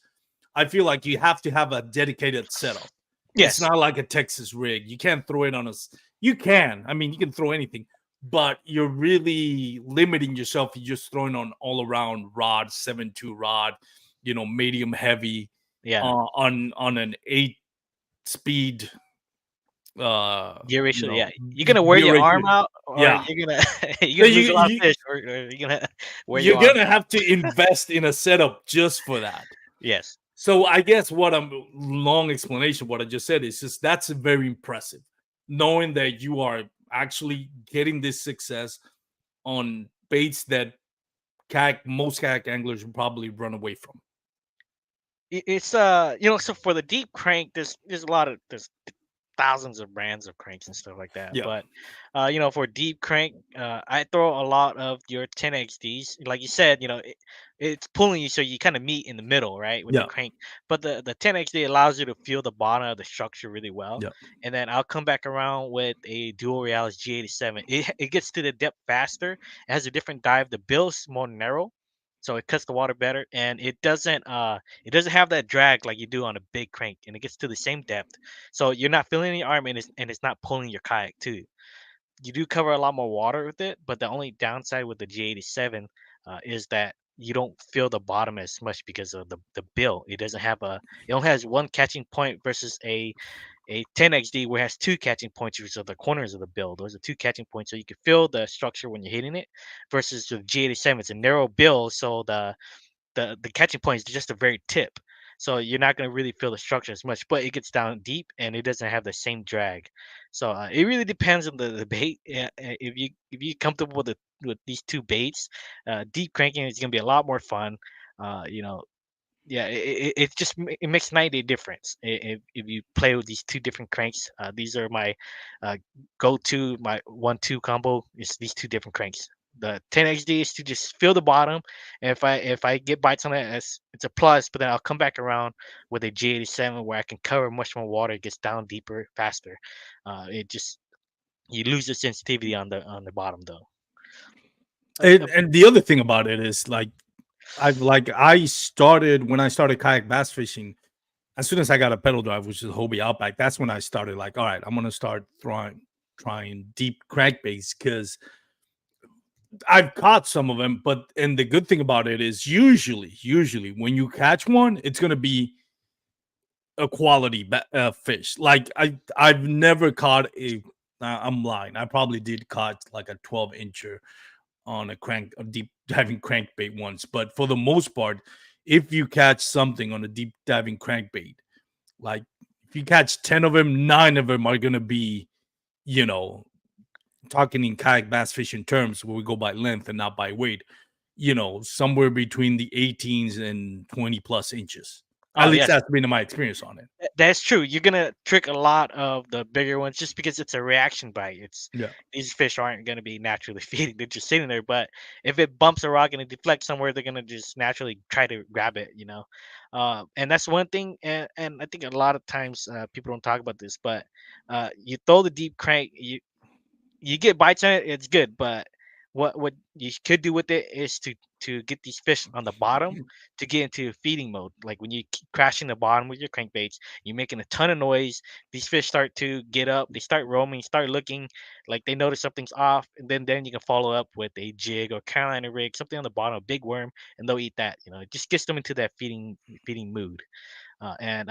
I feel like, you have to have a dedicated setup. It's Yes. not like a Texas rig. You can't throw it on you can. I mean, you can throw anything, but you're really limiting yourself. You're just throwing on all around rod, 7.2 rod, medium heavy, Yeah. on an 8 speed, Gear ratio. you know, Yeah. You're gonna wear gear your ratio. arm out, or Yeah. you're gonna So you're gonna lose a lot of fish, or you're gonna wear you're your arm gonna out. have to invest in a setup just for that. Yes. So I guess what I'm long explanation, what I just said, is just that's very impressive. Knowing that you are actually getting this success on baits that most kayak anglers would probably run away from. It's so for the deep crank, there's a lot of there's thousands of brands of cranks and stuff like that. Yeah. But for deep crank, I throw a lot of your 10XDs. Like you said, it's pulling you, so you kind of meet in the middle, right, with the Yeah. crank. But the 10XD allows you to feel the bottom of the structure really well. Yeah. And then I'll come back around with a dual realis G87. It gets to the depth faster. It has a different dive. The bill's more narrow, so it cuts the water better, and it doesn't have that drag like you do on a big crank, and it gets to the same depth, so you're not feeling the arm, and it's not pulling your kayak too. You do cover a lot more water with it, but the only downside with the G87 is that you don't feel the bottom as much because of the bill. It only has one catching point versus a 10XD where it has two catching points, which are the corners of the bill. Those are two catching points, so you can feel the structure when you're hitting it. Versus the G87, it's a narrow bill, so the catching point is just the very tip. So you're not going to really feel the structure as much, but it gets down deep and it doesn't have the same drag. So it really depends on the bait. Yeah, if you're comfortable with these two baits, deep cranking is going to be a lot more fun. You know, yeah, it makes 90 difference if you play with these two different cranks. These are my uh, go-to, my 1-2 combo is these two different cranks. The 10XD is to just feel the bottom, and if I get bites on it, it's a plus. But then I'll come back around with a G87 where I can cover much more water. It gets down deeper, faster. It just you lose the sensitivity on the bottom though. And the other thing about it is, like, I started when I started kayak bass fishing. As soon as I got a pedal drive, which is Hobie Outback, that's when I started like, all right, I'm gonna start trying deep crankbaits because I've caught some of them, but and the good thing about it is usually when you catch one, it's gonna be a quality fish. Like I've never caught a. I'm lying. I probably did caught like a 12 incher on a deep diving crankbait once, but for the most part, if you catch something on a deep diving crankbait, like if you catch 10 of them, 9 of them are gonna be, you know, talking in kayak bass fishing terms where we go by length and not by weight, somewhere between the 18s and 20 plus inches. At Oh least yes, that's been my experience on it. that's true. You're gonna trick a lot of the bigger ones just because it's a reaction bite. It's Yeah. These fish aren't gonna be naturally feeding; they're just sitting there. But if it bumps a rock and it deflects somewhere, they're gonna just naturally try to grab it. And that's one thing. And I think a lot of times people don't talk about this, but you throw the deep crank, you get bites on it, it's good. But what you could do with it is to get these fish on the bottom to get into feeding mode. Like when you keep crashing the bottom with your crankbaits, you're making a ton of noise. These fish start to get up, they start roaming, start looking like they notice something's off, and then you can follow up with a jig or Carolina rig, something on the bottom, a big worm, and they'll eat that. It just gets them into that feeding mood. And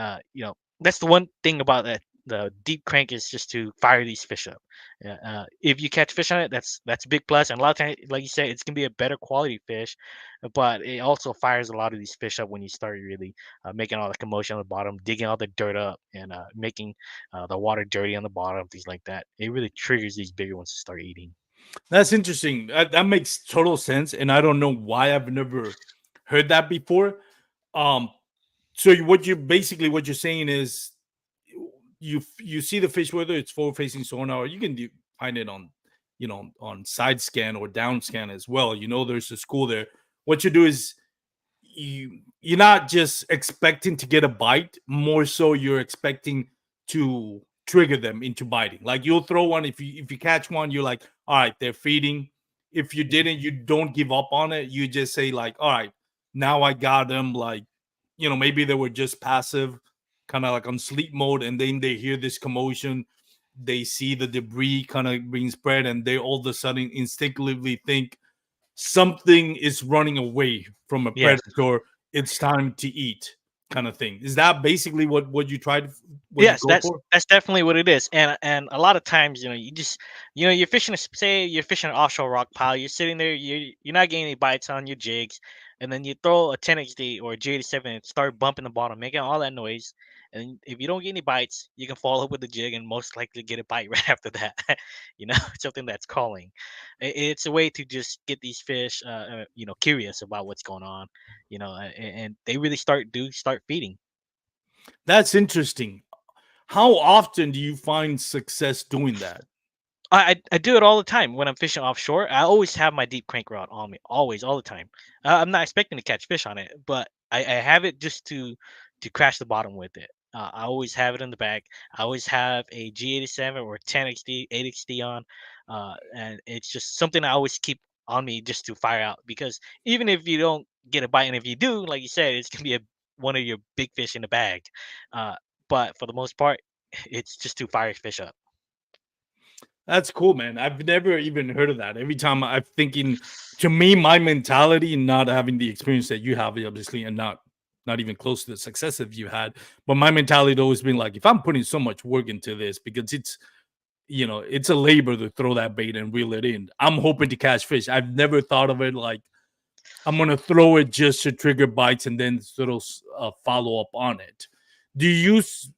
that's the one thing about that the deep crank is just to fire these fish up. If you catch fish on it, that's a big plus. And a lot of times, like you say, it's gonna be a better quality fish, but it also fires a lot of these fish up when you start really making all the commotion on the bottom, digging all the dirt up, and making the water dirty on the bottom, things like that. It really triggers these bigger ones to start eating. That's interesting. That makes total sense, and I don't know why I've never heard that before. Um, so what you're saying is you see the fish whether it's forward facing sonar or you can find it on on side scan or down scan as well. There's a school there. What you do is you're not just expecting to get a bite, more so you're expecting to trigger them into biting. Like you'll throw one, if you catch one, you're like, all right, they're feeding. If you Mhm. didn't, you don't give up on it. You just say like, all right, now I got them. Like, maybe they were just passive, kind of like on sleep mode, and then they hear this commotion, they see the debris kind of being spread, and they all of a sudden instinctively think something is running away from a Yes. predator. It's time to eat, kind of thing. Is that basically what you Yes, go that's for? that's definitely what it is. And a lot of times, you're fishing say you're fishing an offshore rock pile, you're sitting there, you're not getting any bites on your jigs, and then you throw a 10XD or a J87 and start bumping the bottom, making all that noise. And if you don't get any bites, you can follow up with the jig and most likely get a bite right after that. Something that's calling. It's a way to just get these fish curious about what's going on, and they really start feeding. That's interesting. How often do you find success doing that? I do it all the time when I'm fishing offshore. I always have my deep crank rod on me, always, all the time. I'm not expecting to catch fish on it, but I have it just to crash the bottom with it. I always have it in the bag. I always have a G87 or 10XD, 8XD on, and it's just something I always keep on me just to fire out. Because even if you don't get a bite, and if you do, like you said, it's gonna be one of your big fish in the bag. Uh, but for the most part, it's just to fire fish up. That's cool, man. I've never even heard of that. Every time I'm thinking, to me, my mentality, not having the experience that you have, obviously, and not even close to the success that you had, but my mentality had always been like, if I'm putting so much work into this, because it's a labor to throw that bait and reel it in. I'm hoping to catch fish. I've never thought of it like I'm gonna throw it just to trigger bites and then sort of follow up on it. Do you use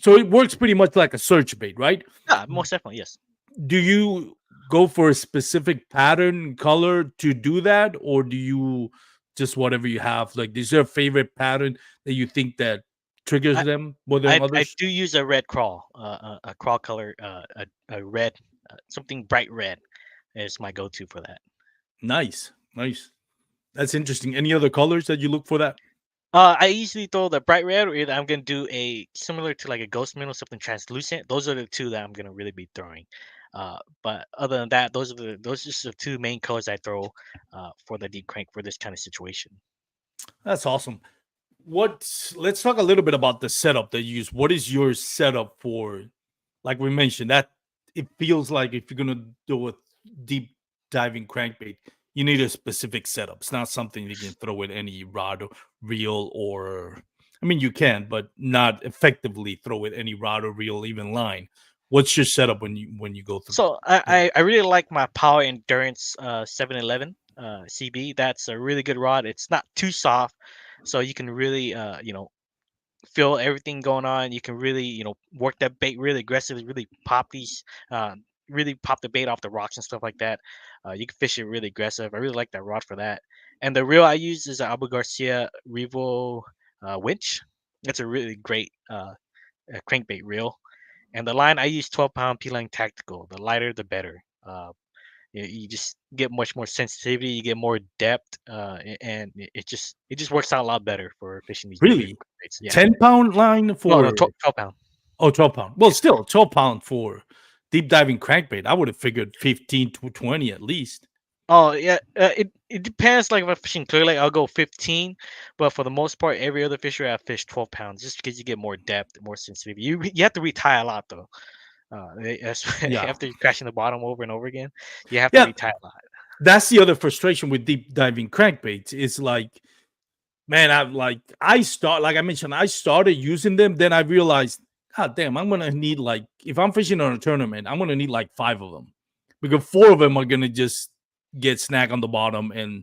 so it works pretty much like a search bait, right? Yeah, most definitely, yes. Do you go for a specific pattern color to do that, or do you just whatever you have? Like, is there a favorite pattern that you think that triggers I them more than I others? do use a red crawl, a crawl color, a red, something bright red is my go-to for that. Nice, nice. That's interesting. Any other colors that you look for that? I usually throw the bright red, or either I'm gonna do a similar to like a ghost minnow, something translucent. Those are the two that I'm gonna really be throwing. But other than that, those are just the two main colors I throw for the deep crank for this kind of situation. That's awesome. Let's talk a little bit about the setup that you use. What is your setup for, like we mentioned, that it feels like if you're gonna do a deep diving crankbait, you need a specific setup. It's not something you can throw with any rod or reel, or I mean you can, but not effectively throw with any rod or reel, even line. What's your setup when you go through? So I really like my Power Endurance 711 CB. That's a really good rod. It's not too soft, so you can really feel everything going on. You can really work that bait really aggressively, really pop the bait off the rocks and stuff like that. You can fish it really aggressive. I really like that rod for that. And the reel I use is an Abu Garcia Revo winch. It's a really great crankbait reel. And the line I use 12-pound P-line tactical. The lighter, the better. You just get much more sensitivity. You get more depth, and it just works out a lot better for fishing these deeper Really, baits. Yeah. 10 pound line No, no, for 12 pound. 12 pound. Well, still 12 pound for deep diving crankbait. I would have figured 15 to 20 at least. Oh yeah, it depends. Like if I'm fishing Clear Lake, I'll go 15, but for the most part, every other fishery I fish 12 pounds, just because you get more depth, more sensitivity. You have to retie a lot though. Yeah. After crashing the bottom over and over again, you have to Yeah. retie a lot. That's the other frustration with deep diving crankbaits. It's like, man, like I mentioned, I started using them. Then I realized, God damn, I'm gonna need like if I'm fishing on a tournament, I'm gonna need like 5 of them because 4 of them are gonna just get snagged on the bottom, and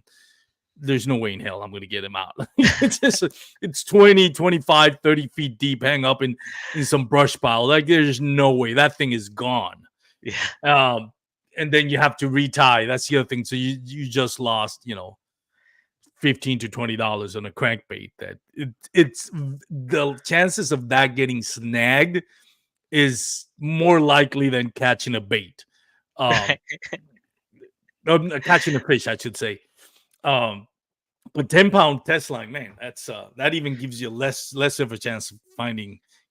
there's no way in hell I'm gonna get them out. It's 20, 25, 30 feet deep, hang up in some brush pile. Like there's no way that thing is gone. Yeah, Um, and then you have to retie. That's the other thing. So you just lost, $15 to $20 on a crankbait. It's the chances of that getting snagged is more likely than catching a bait. Um, Catching a fish, I should say. Um, but 10-pound test line, man, that even gives you less of a chance of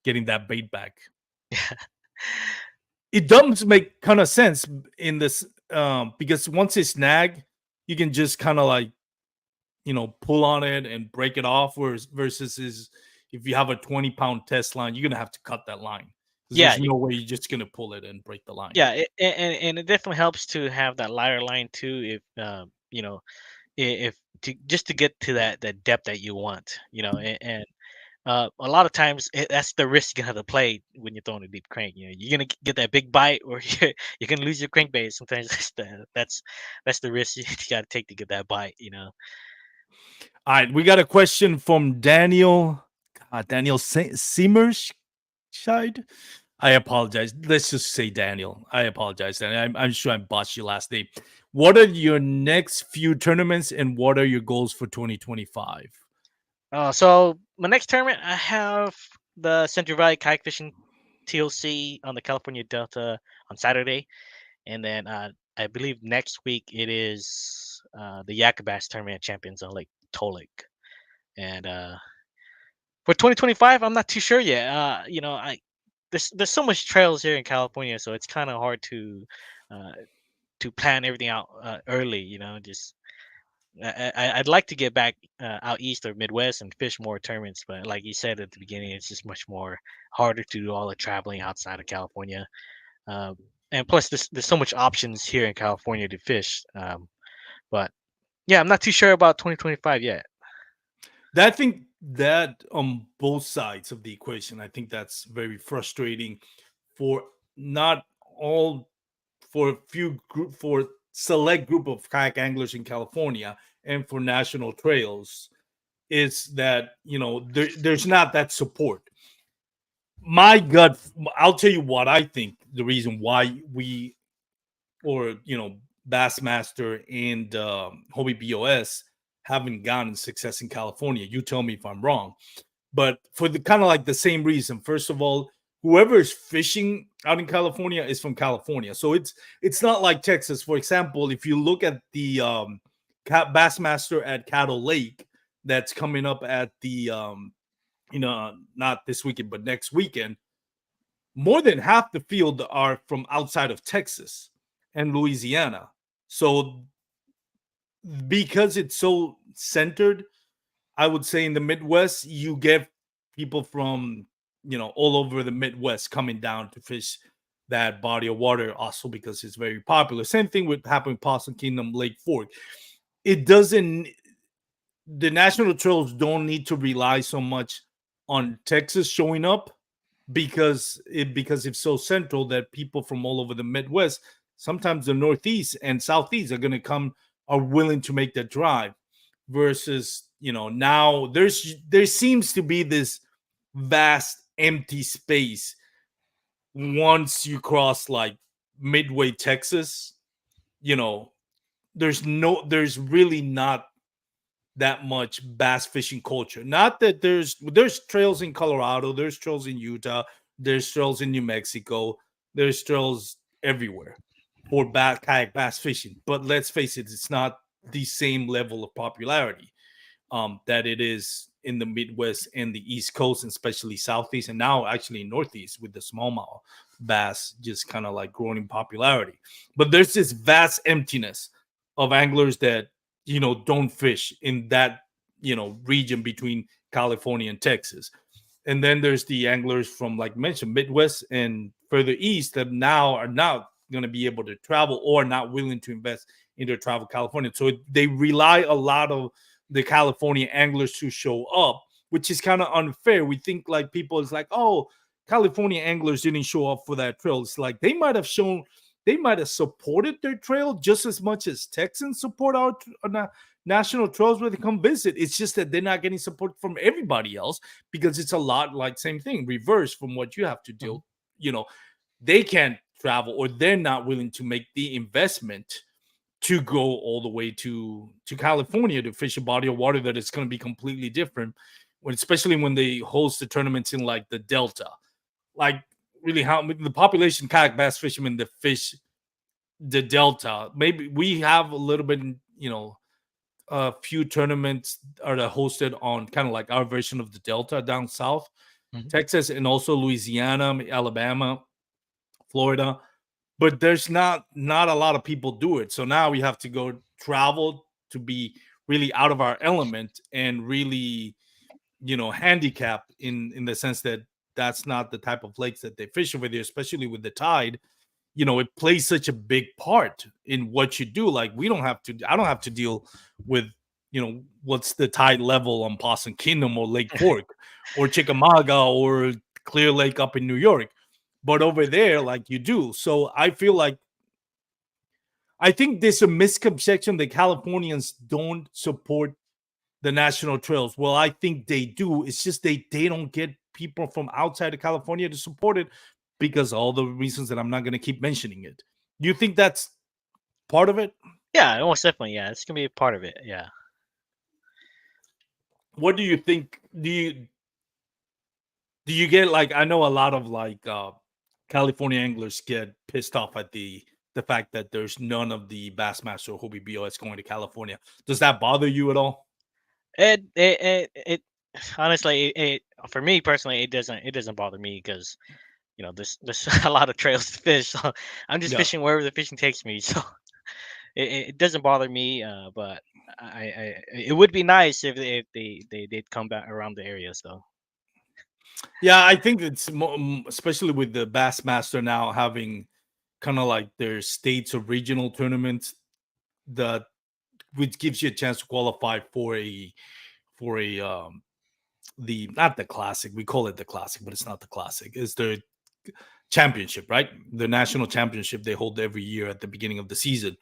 getting that bait back. It does make kind of sense in this because once it's snagged, you can just kind of like pull on it and break it off. Versus is if you have a 20-pound test line, you're gonna have to cut that line because yeah, there's no way you're just gonna pull it and break the line. yeah. And it definitely helps to have that lighter line too. If if to just to get to that depth that you want, and a lot of times that's the risk you have to play when you're throwing a deep crank. You're gonna get that big bite, or you can lose your crankbait. Sometimes that's the risk you got to take to get that bite. All right, we got a question from Daniel Semerscheid. I apologize. Let's just say Daniel. I apologize, Daniel. I'm sure I botched your last name. What are your next few tournaments, and what are your goals for 2025? So my next tournament, I have the Central Valley Kayak Fishing TLC on the California Delta on Saturday, and then I believe next week it is the Yakabass Tournament of Champions on Lake Tolik. And for 2025, I'm not too sure yet. I there's so much trails here in California, so it's kind of hard uh, to plan everything out early. Just I'd like to get back out east or Midwest and fish more tournaments, but like you said at the beginning, it's just much more harder to do all the traveling outside of California. Um, and plus, there's so much options here in California to fish. But yeah, I'm not too sure about 2025 yet. I think that on both sides of the equation, I think that's very frustrating for not all for a few group for select group of kayak anglers in California and for national trails is that there's not that support. My gut, I'll tell you what I think the reason why we or Bassmaster and Hobie BOS haven't gotten success in California. You tell me if I'm wrong, but for the kind of like the same reason. First of all, whoever is fishing out in California is from California, so it's not like Texas. For example, if you look at the Bassmaster at Cattle Lake that's coming up at the not this weekend but next weekend, more than half the field are from outside of Texas and Louisiana. So because it's so centered, I would say in the Midwest, you get people from all over the Midwest coming down to fish that body of water. Also because it's very popular. Same thing with happening Possum Kingdom, Lake Fork. It doesn't. The national trails don't need to rely so much on Texas showing up because it's so central that people from all over the Midwest, sometimes the Northeast and Southeast, are willing to make that drive. Versus, now there seems to be this vast empty space once you cross like Midway, Texas. You know, there's really not that much bass fishing culture. Not that there's trails in Colorado, there's trails in Utah, there's trails in New Mexico, there's trails everywhere for kayak bass fishing. But let's face it, it's not the same level of popularity that it is in the Midwest and the East Coast, and especially Southeast, and now actually Northeast with the smallmouth bass just kind of like growing in popularity. But there's this vast emptiness of anglers that don't fish in that region between California and Texas. And then there's the anglers from, like mentioned, Midwest and further east that now are not going to be able to travel or not willing to invest into travel California. So they rely a lot of the California anglers to show up, which is kind of unfair. We think like people is like, oh, California anglers didn't show up for that trail. It's like they might have supported their trail just as much as Texans support our national trails where they come visit. It's just that they're not getting support from everybody else because it's a lot like same thing, reverse from what you have to do. Mhm. They can't travel or they're not willing to make the investment to go all the way to California to fish a body of water that is going to be completely different, especially when they host the tournaments in like the Delta. Like really, how the population kayak bass fishermen that fish the Delta. Maybe we have a little bit, a few tournaments are hosted on kind of like our version of the Delta down south, Mhm. Texas, and also Louisiana, Alabama, Florida. But there's not a lot of people do it. So now we have to go travel to be really out of our element and really, handicap in the sense that that's not the type of lakes that they fish over there, especially with the tide. It plays such a big part in what you do. Like I don't have to deal with, what's the tide level on Possum Kingdom or Lake Fork or Chickamauga or Clear Lake up in New York. But over there, like you do. So I think there's a misconception that Californians don't support the national trails. Well, I think they do. It's just they don't get people from outside of California to support it because all the reasons that I'm not going to keep mentioning it. Do you think that's part of it? Yeah, most definitely. Yeah, it's gonna be a part of it. Yeah. What do you think? Do you get like I know a lot of like California anglers get pissed off at the fact that there's none of the Bassmaster or Hobie BOS going to California. Does that bother you at all? It honestly, for me personally, it doesn't bother me because there's a lot of trails to fish. So I'm just Yeah. fishing wherever the fishing takes me. So it doesn't bother me. But it would be nice if they did come back around the area. So Yeah, I think especially with the Bassmaster now having kind of like their states or regional tournaments that which gives you a chance to qualify for a the not the classic, we call it the classic, but it's not the classic. It's the championship, right? The national championship they hold every year at the beginning of the season.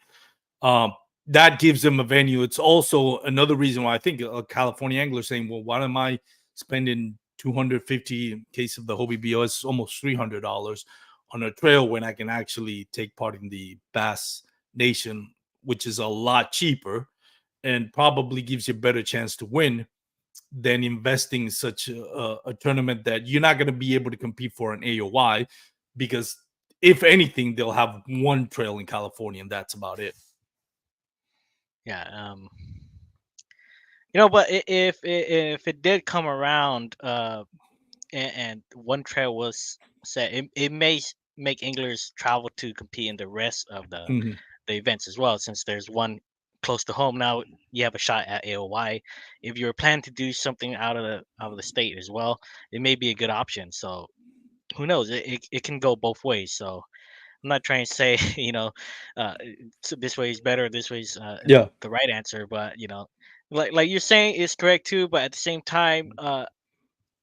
Um, that gives them a venue. It's also another reason why I think a California angler saying, "Well, why am I spending 250 in case of the Hobie BOS, almost $300 on a trail when I can actually take part in the Bass Nation, which is a lot cheaper and probably gives you a better chance to win than investing in such a tournament that you're not going to be able to compete for an AOY because if anything, they'll have one trail in California and that's about it." yeah, but if it did come around, and one trail was set. It may make anglers travel to compete in the rest of Mhm. the events as well, since there's one close to home. Now you have a shot at AOY. If you're planning to do something out of the state as well, it may be a good option. So who knows? It can go both ways. So I'm not trying to say uh, so this way is better, this way is Yeah. the right answer, but like you're saying is correct too. But at the same time,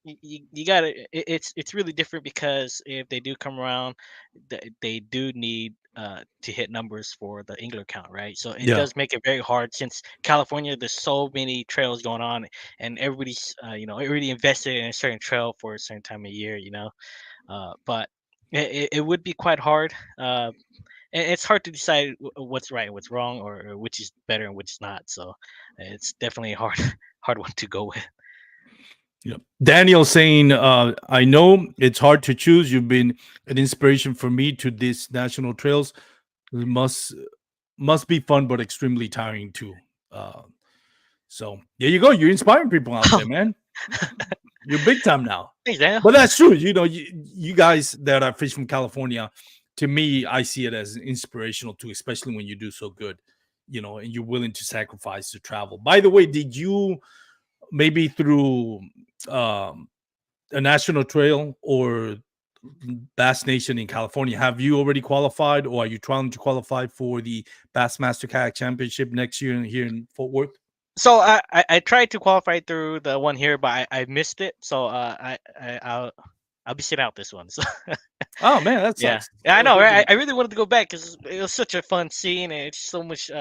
you gotta it's really different, because if they do come around, they do need to hit numbers for the angler count, right? So it Yeah. does make it very hard, since California there's so many trails going on, and everybody's already invested in a certain trail for a certain time of year, but it would be quite hard, and it's hard to decide what's right and what's wrong, or which is better and which is not. So it's definitely a hard hard one to go with. Yeah. Daniel saying, I know it's hard to choose. You've been an inspiration for me to these national trails. It must be fun, but extremely tiring too. Uh, so there you go. You're inspiring people out there, man. You're big time now. Thanks, Daniel. But that's true. You guys that are fish from California, to me, I see it as inspirational too, especially when you do so good, and you're willing to sacrifice to travel. By the way, did you maybe through um, a national trail or Bass Nation in California, have you already qualified, or are you trying to qualify for the Bassmaster Kayak Championship next year here in Fort Worth? So I tried to qualify through the one here, but I missed it. So I'll be sitting out this one. So Oh man, that yeah, sucks. yeah, I That know, hurts right? me. I really wanted to go back because it was such a fun scene, and it's so much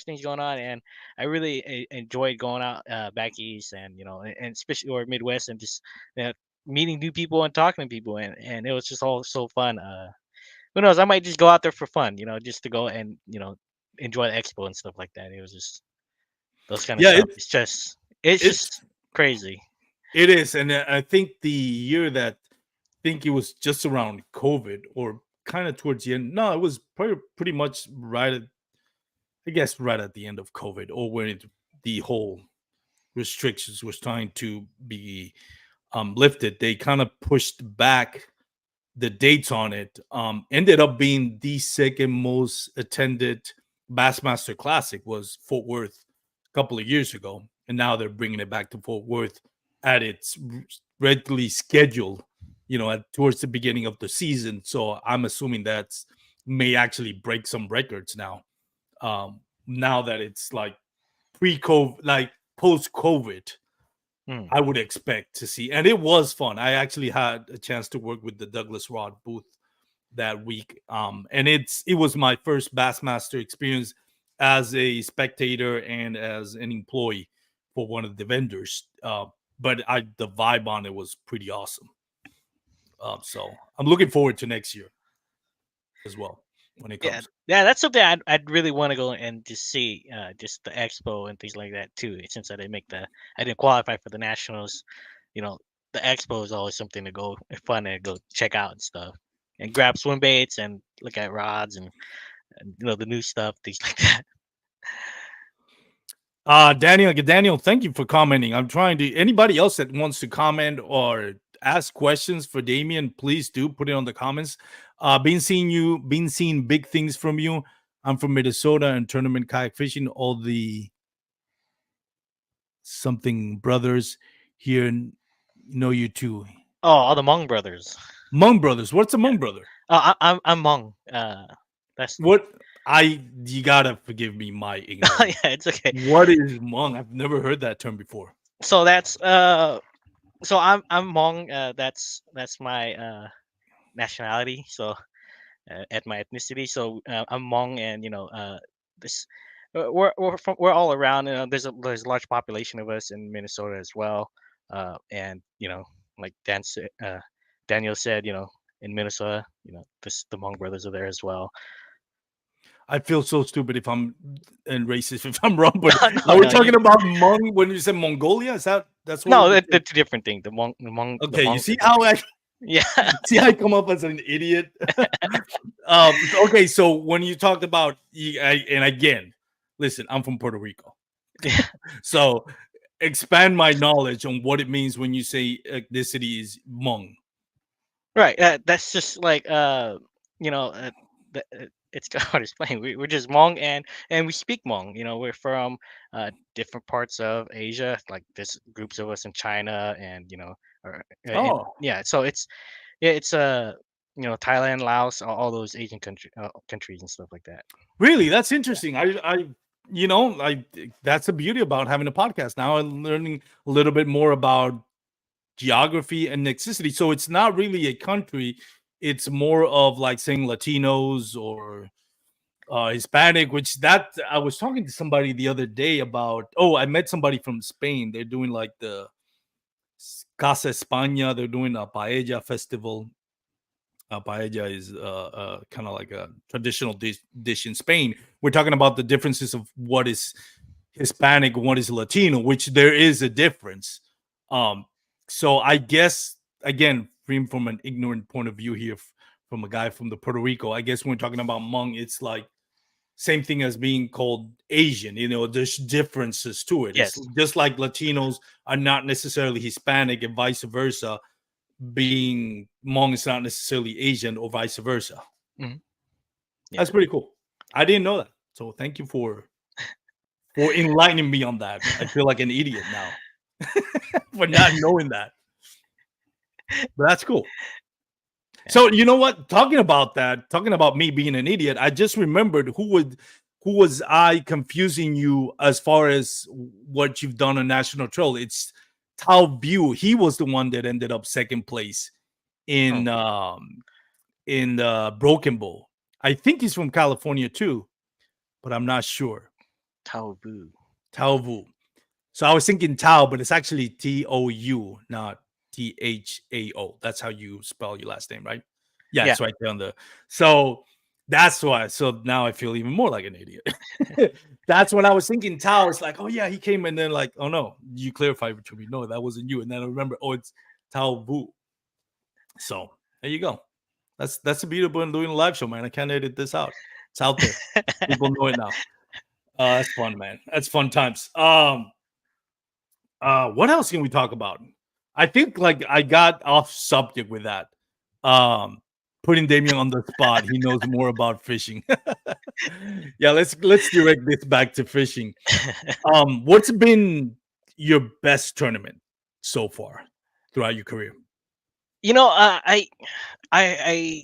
things going on, and I really enjoyed going out back east, and and especially or Midwest, and just meeting new people and talking to people, and it was just all so fun. Who knows? I might just go out there for fun, just to go and enjoy the expo and stuff like that. It was just those kind of Yeah, stuff. It's it's just crazy. it is, and I think the year that think it was just around COVID or kind of towards the end. No, it was pretty much right at, I guess, right at the end of COVID, or when the whole restrictions was trying to be lifted. They kind of pushed back the dates on it. Ended up being the second most attended Bassmaster Classic was Fort Worth a couple of years ago, and now they're bringing it back to Fort Worth at its regularly scheduled, towards the beginning of the season. So I'm assuming that's may actually break some records now. Now that it's like pre-COVID, like post-COVID, Hmm. I would expect to see. And it was fun. I actually had a chance to work with the Douglas Rod booth that week. And it was my first Bassmaster experience as a spectator and as an employee for one of the vendors. But the vibe on it was pretty awesome. So I'm looking forward to next year as well when it Yeah, comes. yeah, that's something I'd really want to go and just see, just the expo and things like that too. Since I didn't qualify for the nationals, you know, the expo is always something to go fun to go check out and stuff, and grab swim baits and look at rods and the new stuff, things like that. Daniel, thank you for commenting. I'm trying to anybody else that wants to comment or ask questions for Damian, please do put it on the comments. Been seeing big things from you. I'm from Minnesota and tournament kayak fishing. All the something brothers here know you too. Oh, all the Hmong brothers. Hmong brothers. What's a Yeah. Hmong brother? Oh, I'm Hmong. That's What you gotta forgive me my yeah, ignorance. it's okay. What is Hmong? I've never heard that term before. So that's so I'm Hmong. That's my nationality. So at my ethnicity. So I'm Hmong, and this we're all around. There's a large population of us in Minnesota as well. And like Daniel said, in Minnesota, the Hmong brothers are there as well. I feel so stupid if I'm and racist if I'm wrong, but No, are we no, talking about Hmong when you said Mongolia? That's what no, we're they're two different things. The okay. You Hmong. see how I Yeah. see how I come up as an idiot. Okay, so when you talked about and again, listen, I'm from Puerto Rico, Yeah. so expand my knowledge on what it means when you say ethnicity is Hmong. Right. That's just like you know, it's hard to explain. We're just Hmong, and we speak Hmong. You know, we're from different parts of Asia. Like there's groups of us in China, and and Oh, yeah. So it's Thailand, Laos, all those Asian countries and stuff like that. really? That's Yeah. interesting. I that's the beauty about having a podcast. Now I'm learning a little bit more about geography and ethnicity. So it's not really a country. It's more of like saying Latinos or Hispanic, which that I was talking to somebody the other day about. Oh, I met somebody from Spain. They're doing like the Casa España. They're doing a paella festival. Paella is kind of like a traditional dish in Spain. We're talking about the differences of what is Hispanic and what is Latino, which there is a difference. Um, so I guess again, from an ignorant point of view here, from a guy from the Puerto Rico, I guess when we're talking about Hmong, it's like same thing as being called Asian. There's differences to it. It's Yes. just like Latinos are not necessarily Hispanic and vice versa. Being Hmong is not necessarily Asian or vice versa. Hmm. Yeah. That's pretty cool. I didn't know that. So thank you for enlightening me on that. I feel like an idiot now for not knowing that. But that's cool. Yeah. So you know what? Talking about that, talking about me being an idiot, I just remembered who was I confusing you as far as what you've done on National Trail. It's Tao View. He was the one that ended up second place Oh, in the Broken Bowl. I think he's from California too, but I'm not sure. Taobu. Tao Vu. So I was thinking Tao, but it's actually Tou, not Thao. That's how you spell your last name, right? Yeah, Yeah. it's right there on the. So that's why. So now I feel even more like an idiot. That's when I was thinking Tao. It's like, oh yeah, he came and then like, oh no, you clarified to me. No, that wasn't you. And then I remember, oh, it's Tao Vu. So there you go. That's the beauty of doing a live show, man. I can't edit this out. It's out there. People know it now. That's fun, man. That's fun times. What else can we talk about? I think like I got off subject with that. Um, Putting Damian on the spot. He knows more about fishing. Yeah, let's direct this back to fishing. What's been your best tournament so far throughout your career? I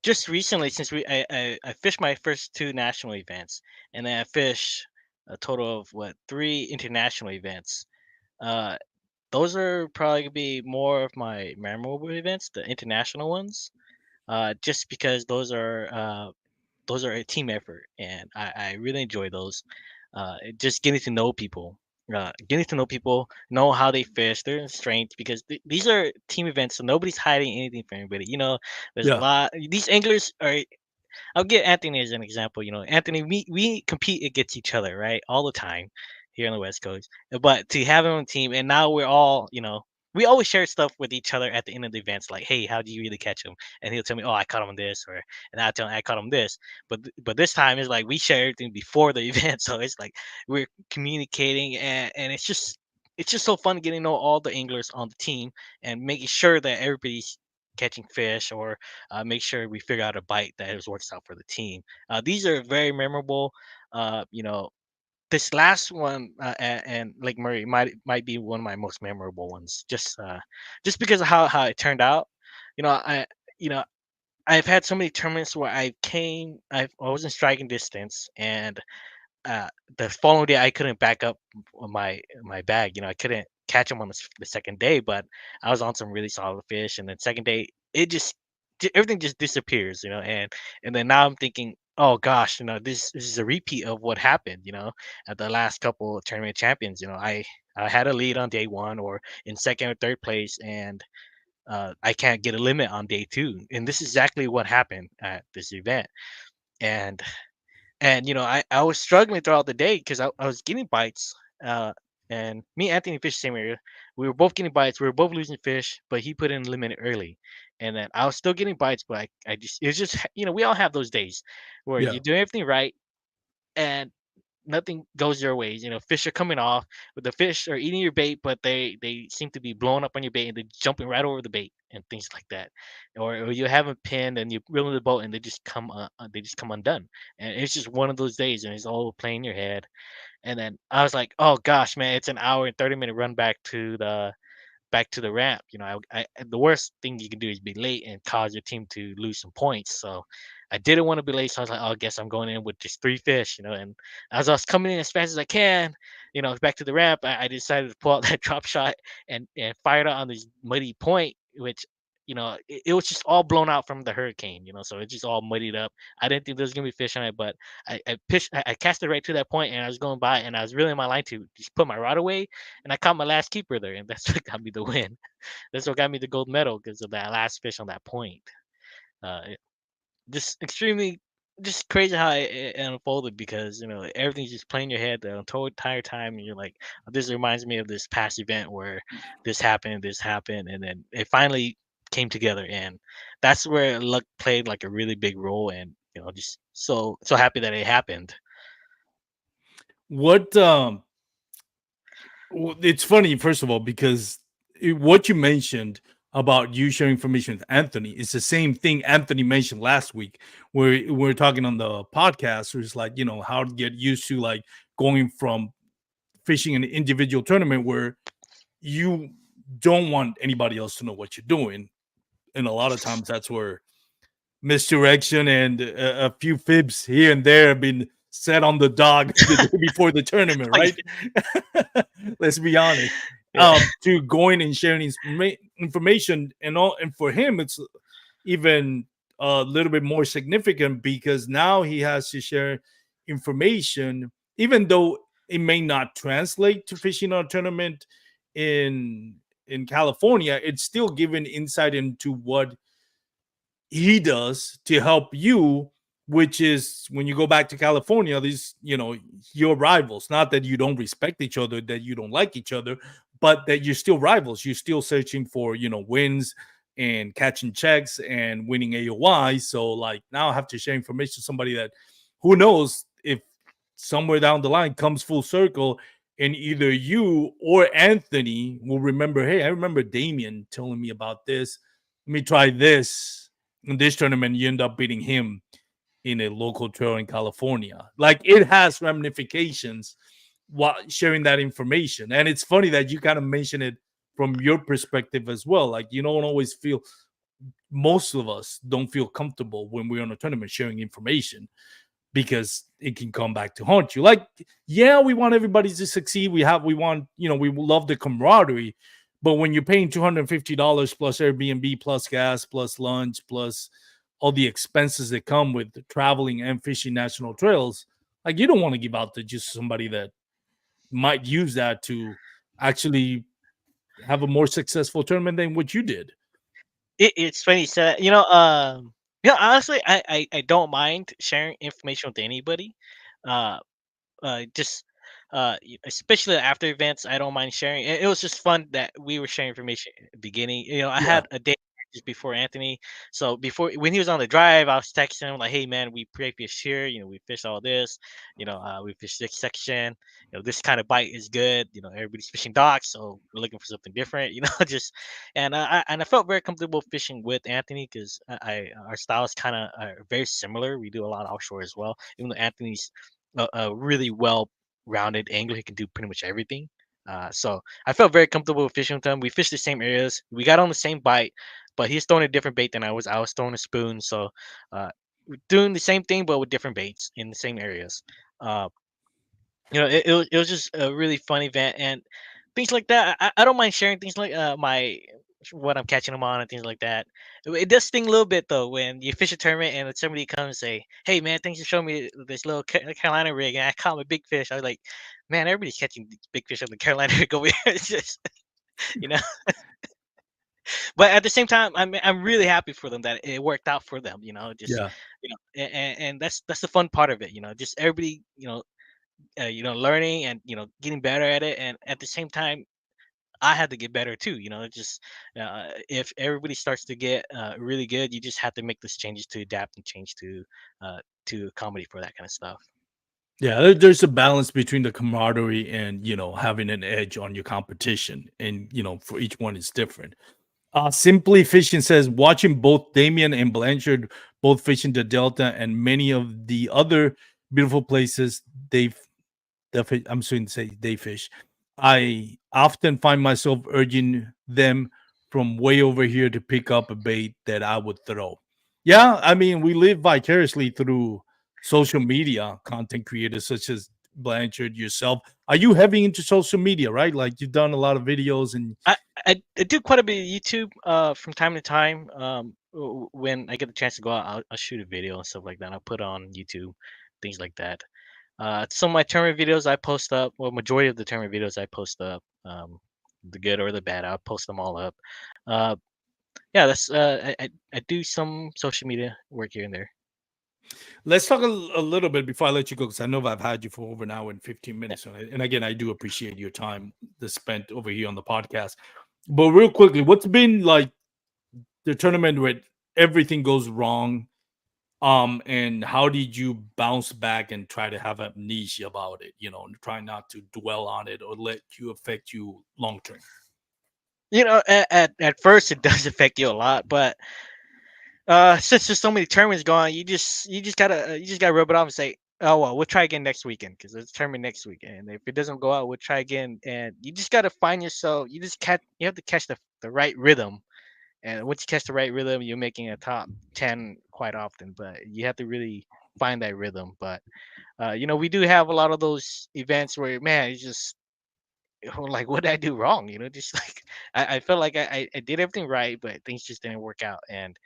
just recently, since I fished my first two national events, and then I fished a total of what, three international events. Uh, those are probably gonna be more of my memorable events, the international ones. Just because those are a team effort, and I really enjoy those. Just getting to know people, know how they fish, their strengths, because these are team events, so nobody's hiding anything from anybody. There's a Yeah, lot. These anglers are. I'll get Anthony as an example. Anthony, we compete against each other, right, all the time here on the West Coast. But to have him on team, and now we're all, we always share stuff with each other at the end of the events, like, "Hey, how do you really catch him?" And he'll tell me, "Oh, I caught him on this," and I tell him, "I caught him this." But this time it's like we share everything before the event, so it's like we're communicating, and it's just so fun getting to know all the anglers on the team and making sure that everybody's catching fish, or make sure we figure out a bite that is works out for the team. These are very memorable. Uh, you know, this last one, and Lake Murray might be one of my most memorable ones, just because of how it turned out. You know, I you know I've had so many tournaments where I was in striking distance, and uh, the following day I couldn't back up my bag. I couldn't catch them on the second day, but I was on some really solid fish, and then second day it everything just disappears. And then now I'm thinking, oh gosh, this is a repeat of what happened. At the last couple of tournament champions. I had a lead on day one or in second or third place, and I can't get a limit on day two, and this is exactly what happened at this event. And I was struggling throughout the day because I was getting bites. Uh, and me and Anthony fish the same area. We were both getting bites. We were both losing fish, but he put in a limit early. And then I was still getting bites, but it was just, we all have those days where yeah. you're doing everything right. And nothing goes your ways. Fish are coming off, but the fish are eating your bait, but they seem to be blowing up on your bait and they're jumping right over the bait and things like that. Or you have them pinned and you reel in the boat and they just come undone. And it's just one of those days and it's all playing in your head. And then I was like, oh gosh, man, it's an hour and 30-minute run back to the ramp. The worst thing you can do is be late and cause your team to lose some points. So I didn't want to be late. So I was like, oh, I guess I'm going in with just three fish. And as I was coming in as fast as I can, back to the ramp, I decided to pull out that drop shot and fire it out on this muddy point, which it was just all blown out from the hurricane. So it just all muddied up. I didn't think there was gonna be fish on it, but I cast it right to that point, and I was going by, and I was reeling my line to just put my rod away, and I caught my last keeper there, and that's what got me the win. That's what got me the gold medal because of that last fish on that point. Just extremely, just crazy how it unfolded because everything's just playing in your head the whole entire time, and you're like, "Oh, this reminds me of this past event where this happened, and then it finally came together, and that's where luck played like a really big role, and just so happy that it happened. What it's funny, first of all, because what you mentioned about you sharing information with Anthony is the same thing Anthony mentioned last week, where we were talking on the podcast. Where it's like, how to get used to like going from fishing an individual tournament where you don't want anybody else to know what you're doing. And a lot of times that's where misdirection and a few fibs here and there have been set on the dog the day before the tournament, right? Let's be honest. Yeah. To going and sharing information and all, and for him, it's even a little bit more significant because now he has to share information, even though it may not translate to fishing on a tournament in California. It's still giving insight into what he does to help you, which is when you go back to California, these, your rivals, not that you don't respect each other, that you don't like each other, but that you're still rivals. You're still searching for, wins and catching checks and winning AOI. So like now I have to share information to somebody that who knows if somewhere down the line comes full circle and either you or Anthony will remember, hey, I remember Damian telling me about this. Let me try this in this tournament. You end up beating him in a local trail in California. Like it has ramifications while sharing that information. And it's funny that you kind of mention it from your perspective as well. Like you don't always feel, most of us don't feel comfortable when we're on a tournament sharing information because it can come back to haunt you. Like, yeah, we want everybody to succeed. We want, we love the camaraderie. But when you're paying $250 plus Airbnb, plus gas, plus lunch, plus all the expenses that come with traveling and fishing national trails, like you don't want to give out to just somebody that might use that to actually have a more successful tournament than what you did. It's funny you said that. Honestly, I don't mind sharing information with anybody. Uh, just especially after events, I don't mind sharing. It was just fun that we were sharing information at the beginning. I Yeah. had a day just before Anthony, so before when he was on the drive, I was texting him like, "Hey man, we pre-fish here. We fish all this. We fish this section. This kind of bite is good. Everybody's fishing docks, so we're looking for something different. Just and I felt very comfortable fishing with Anthony because our styles kind of are very similar. We do a lot offshore as well, even though Anthony's a really well-rounded angler. He can do pretty much everything. So I felt very comfortable fishing with him. We fished the same areas. We got on the same bite, but he's throwing a different bait than I was. I was throwing a spoon. So we're doing the same thing, but with different baits in the same areas. Uh, it was just a really fun event and things like that. I don't mind sharing things like my what I'm catching them on and things like that. It does sting a little bit though when you fish a tournament and somebody comes and say, "Hey man, thanks for showing me this little Carolina rig and I caught my big fish." I was like, "Man, everybody's catching these big fish on the Carolina rig over here." It's just you know. But at the same time, I'm really happy for them that it worked out for them. Just Yeah. and that's the fun part of it. Just everybody learning and getting better at it, and at the same time I had to get better too. Just if everybody starts to get really good, you just have to make those changes to adapt and change to comedy for that kind of stuff. Yeah, there's a balance between the camaraderie and having an edge on your competition, and for each one is different. Simply Fishing says watching both Damien and Blanchard both fishing the Delta and many of the other beautiful places they've I'm soon to say they fish. I often find myself urging them from way over here to pick up a bait that I would throw. Yeah, I mean, we live vicariously through social media content creators such as Blanchard, yourself. Are you heavy into social media, right? Like you've done a lot of videos and I, I do quite a bit of YouTube from time to time. When I get the chance to go out, I'll shoot a video and stuff like that. I'll put on YouTube, things like that. Some of my tournament videos I post up. Well, majority of the tournament videos I post up, the good or the bad, I'll post them all up. Uh, yeah, that's I do some social media work here and there. let's talk a little bit before I let you go because I know I've had you for over an hour and 15 Yeah. minutes. And again, I do appreciate your time that's spent over here on the podcast. But real quickly, what's been like the tournament where everything goes wrong? And how did you bounce back and try to have amnesia about it, and try not to dwell on it or let you affect you long term? At first it does affect you a lot, but since there's so many tournaments going, you just gotta rub it off and say, oh well, we'll try again next weekend because there's a tournament next weekend. And if it doesn't go out, we'll try again. And you just gotta find yourself. You have to catch the right rhythm. And once you catch the right rhythm, you're making a top 10 quite often. But you have to really find that rhythm. But we do have a lot of those events where, man, it's just like, what did I do wrong? Just like I felt like I did everything right, but things just didn't work out. And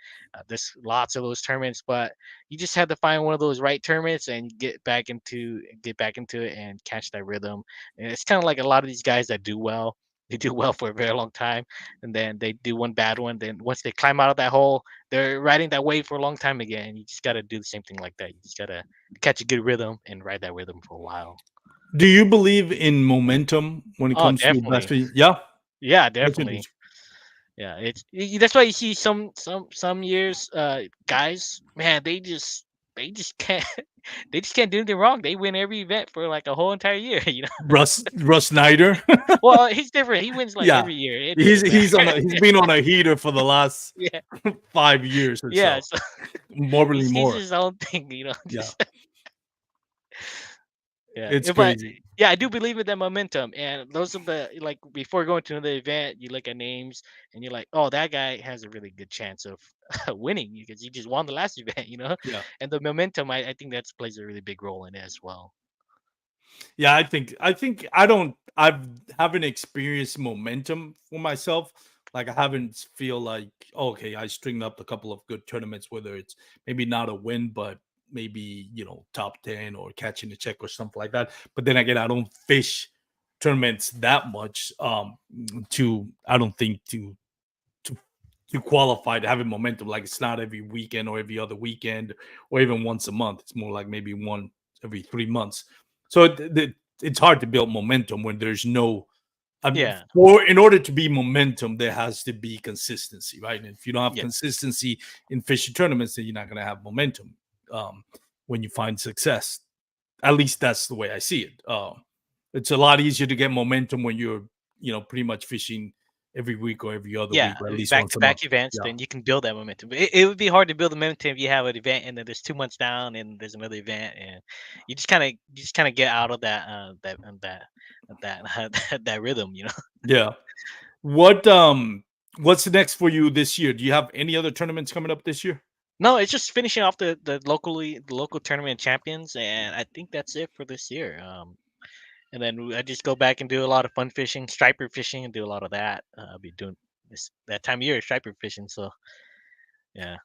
there's lots of those tournaments, but you just have to find one of those right tournaments and get back into it and catch that rhythm. And it's kind of like a lot of these guys that do well. They do well for a very long time, and then they do one bad one. Then once they climb out of that hole, they're riding that wave for a long time again. You just got to do the same thing like that. You just got to catch a good rhythm and ride that rhythm for a while. Do you believe in momentum when it Oh, comes to your best definitely. feed? Yeah, Yeah, that's definitely. interesting. Yeah, that's why you see some years, guys, man, they just can't they just can't do anything wrong. They win every event for like a whole entire year. Russ Snyder. Well, he's different. He wins like Yeah, every year. It he's doesn't he's on matter. a he's been on a heater for the last Yeah, 5 years or yeah. so, So probably he's more. his own thing. Yeah, Just it's but crazy. yeah, I do believe in that momentum. And those are the like before going to another event, you look at names and you're like, oh, that guy has a really good chance of winning because he just won the last event. Yeah. And the momentum, I think that plays a really big role in it as well. Yeah, I think I haven't experienced momentum for myself. Like I haven't feel like okay, I stringed up a couple of good tournaments, whether it's maybe not a win, but maybe top 10 or catching a check or something like that. But then again, I don't fish tournaments that much. To I don't think to to qualify to having momentum. Like it's not every weekend or every other weekend or even once a month. It's more like maybe one every 3 months. So it's hard to build momentum when there's no. Yeah, For in order to be momentum, there has to be consistency, right? And if you don't have yeah, consistency in fishing tournaments, then you're not going to have momentum um, when you find success. At least that's the way I see it. It's a lot easier to get momentum when you're, pretty much fishing every week or every other yeah. week or at least Back once to a month. back events, Yeah. then you can build that momentum. It would be hard to build the momentum if you have an event and then there's 2 months down and there's another event and you just kind of get out of that rhythm. Yeah. What's next for you this year? Do you have any other tournaments coming up this year? No, it's just finishing off the local tournament champions, and I think that's it for this year. And then I just go back and do a lot of fun fishing, striper fishing, and do a lot of that. I'll be doing this that time of year, striper fishing. So yeah.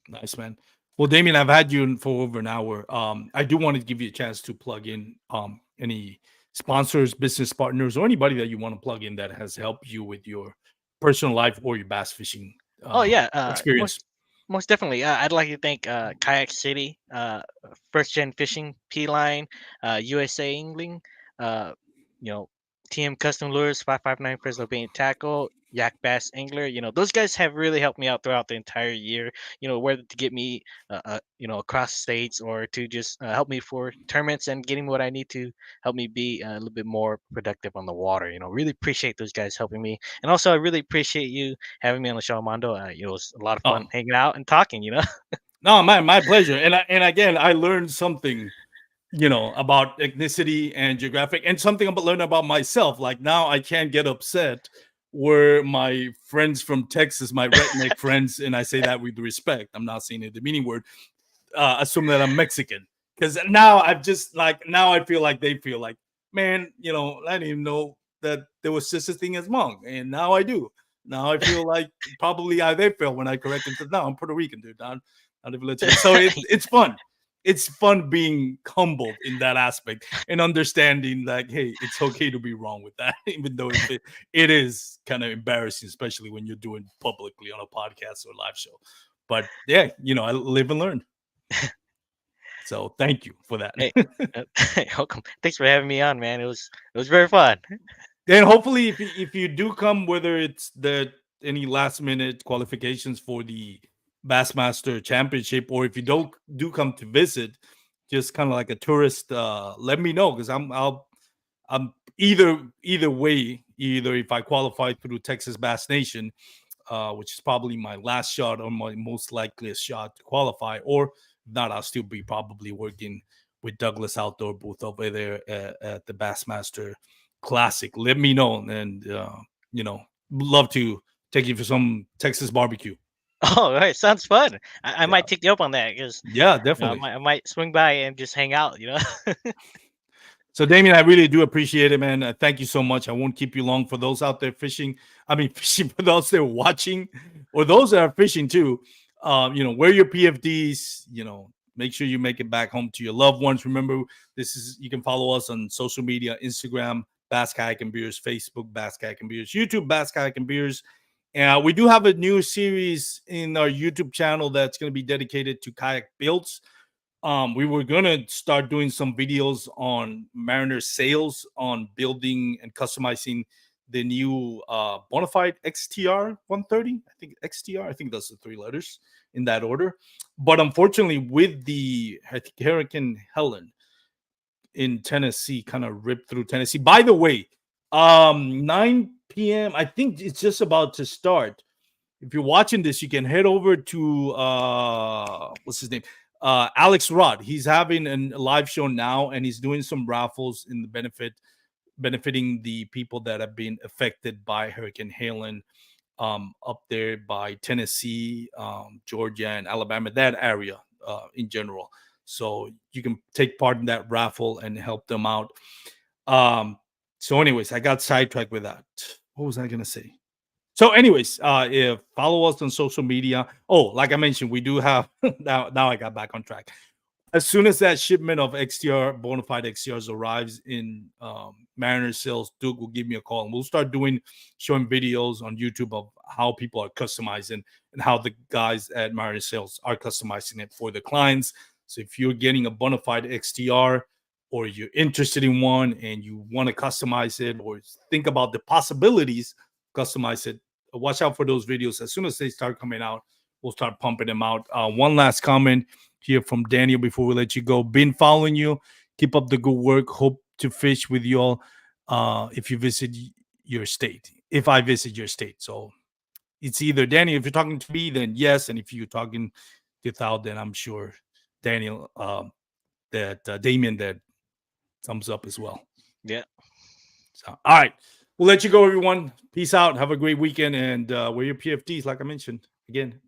Nice, man. Well, Damien, I've had you for over an hour. I do want to give you a chance to plug in any sponsors, business partners, or anybody that you want to plug in that has helped you with your personal life or your bass fishing Oh yeah. experience. Most definitely. I'd like to thank Kayak City, First Gen Fishing, P Line, USA Angling. Uh, you know, TM Custom Lures, 559 Fresno Bait and Tackle, Yak Bass Angler. Those guys have really helped me out throughout the entire year. Whether to get me, across states or to just help me for tournaments and getting what I need to help me be a little bit more productive on the water. Really appreciate those guys helping me. And also, I really appreciate you having me on the show, Armando. It was a lot of fun Oh, hanging out and talking. no, my pleasure. And again, I learned something, about ethnicity and geographic, and something about learning about myself. Like now, I can't get upset where my friends from Texas, my redneck friends, and I say that with respect. I'm not saying it the meaning word. Assume that I'm Mexican, because now now I feel like they feel like, man, I didn't even know that there was such a thing as Hmong, and now I do. Now I feel like probably how they felt when I corrected them. No, I'm Puerto Rican, dude. Not even let you. So it's fun. It's fun being humbled in that aspect and understanding that, hey, it's okay to be wrong with that, even though it is kind of embarrassing, especially when you're doing publicly on a podcast or live show. But yeah, I live and learn. So thank you for that. Hey, welcome. Thanks for having me on, man. It was very fun. And hopefully, if you do come, whether it's any last minute qualifications for the Bassmaster Championship, or if you don't do come to visit, just kind of like a tourist, let me know, because I'm either way, either if I qualify through Texas Bass Nation, which is probably my last shot or my most likeliest shot to qualify, or if not, I'll still be probably working with Douglas Outdoor Booth over there at the Bassmaster Classic. Let me know, and love to take you for some Texas barbecue. Oh, all right, sounds fun. I Yeah, might take you up on that because yeah, I definitely. might, I might swing by and just hang out. So, Damien, I really do appreciate it, man. Thank you so much. I won't keep you long. For those out there fishing, I mean, fishing, for those that are watching, or those that are fishing too, wear your PFDs. Make sure you make it back home to your loved ones. Remember, you can follow us on social media: Instagram, Bass Kayak and Beers; Facebook, Bass Kayak and Beers; YouTube, Bass Kayak and Beers. And we do have a new series in our YouTube channel that's going to be dedicated to kayak builds. We were gonna start doing some videos on Mariner sales, on building and customizing the new Bonafide XTR 130. I think XTR. I think that's the three letters in that order. But unfortunately, with the Hurricane Helen in Tennessee, kind of ripped through Tennessee. By the way, 9 p.m. I think it's just about to start. If you're watching this, you can head over to what's his name? Alex Rod. He's having a live show now, and he's doing some raffles in the benefiting the people that have been affected by Hurricane Helen up there by Tennessee, Georgia, and Alabama, that area in general. So you can take part in that raffle and help them out. So, anyways, I got sidetracked with that. What was I gonna say? So, anyways, if follow us on social media. Oh, like I mentioned, we do have now I got back on track. As soon as that shipment of XTR Bonafide XTRs arrives in Mariner sales, Duke will give me a call, and we'll start showing videos on YouTube of how people are customizing and how the guys at Mariner sales are customizing it for the clients. So if you're getting a Bonafide XTR, or you're interested in one and you want to customize it, or think about the possibilities, customize it, watch out for those videos. As soon as they start coming out, we'll start pumping them out. One last comment here from Daniel before we let you go. Been following you. Keep up the good work. Hope to fish with you all if you visit your state. If I visit your state. So it's either Daniel. If you're talking to me, then yes. And if you're talking to Thao, then I'm sure Daniel, that Damien, that thumbs up as well. Yeah. So, all right. We'll let you go, everyone. Peace out. Have a great weekend. And wear your PFDs, like I mentioned. Again,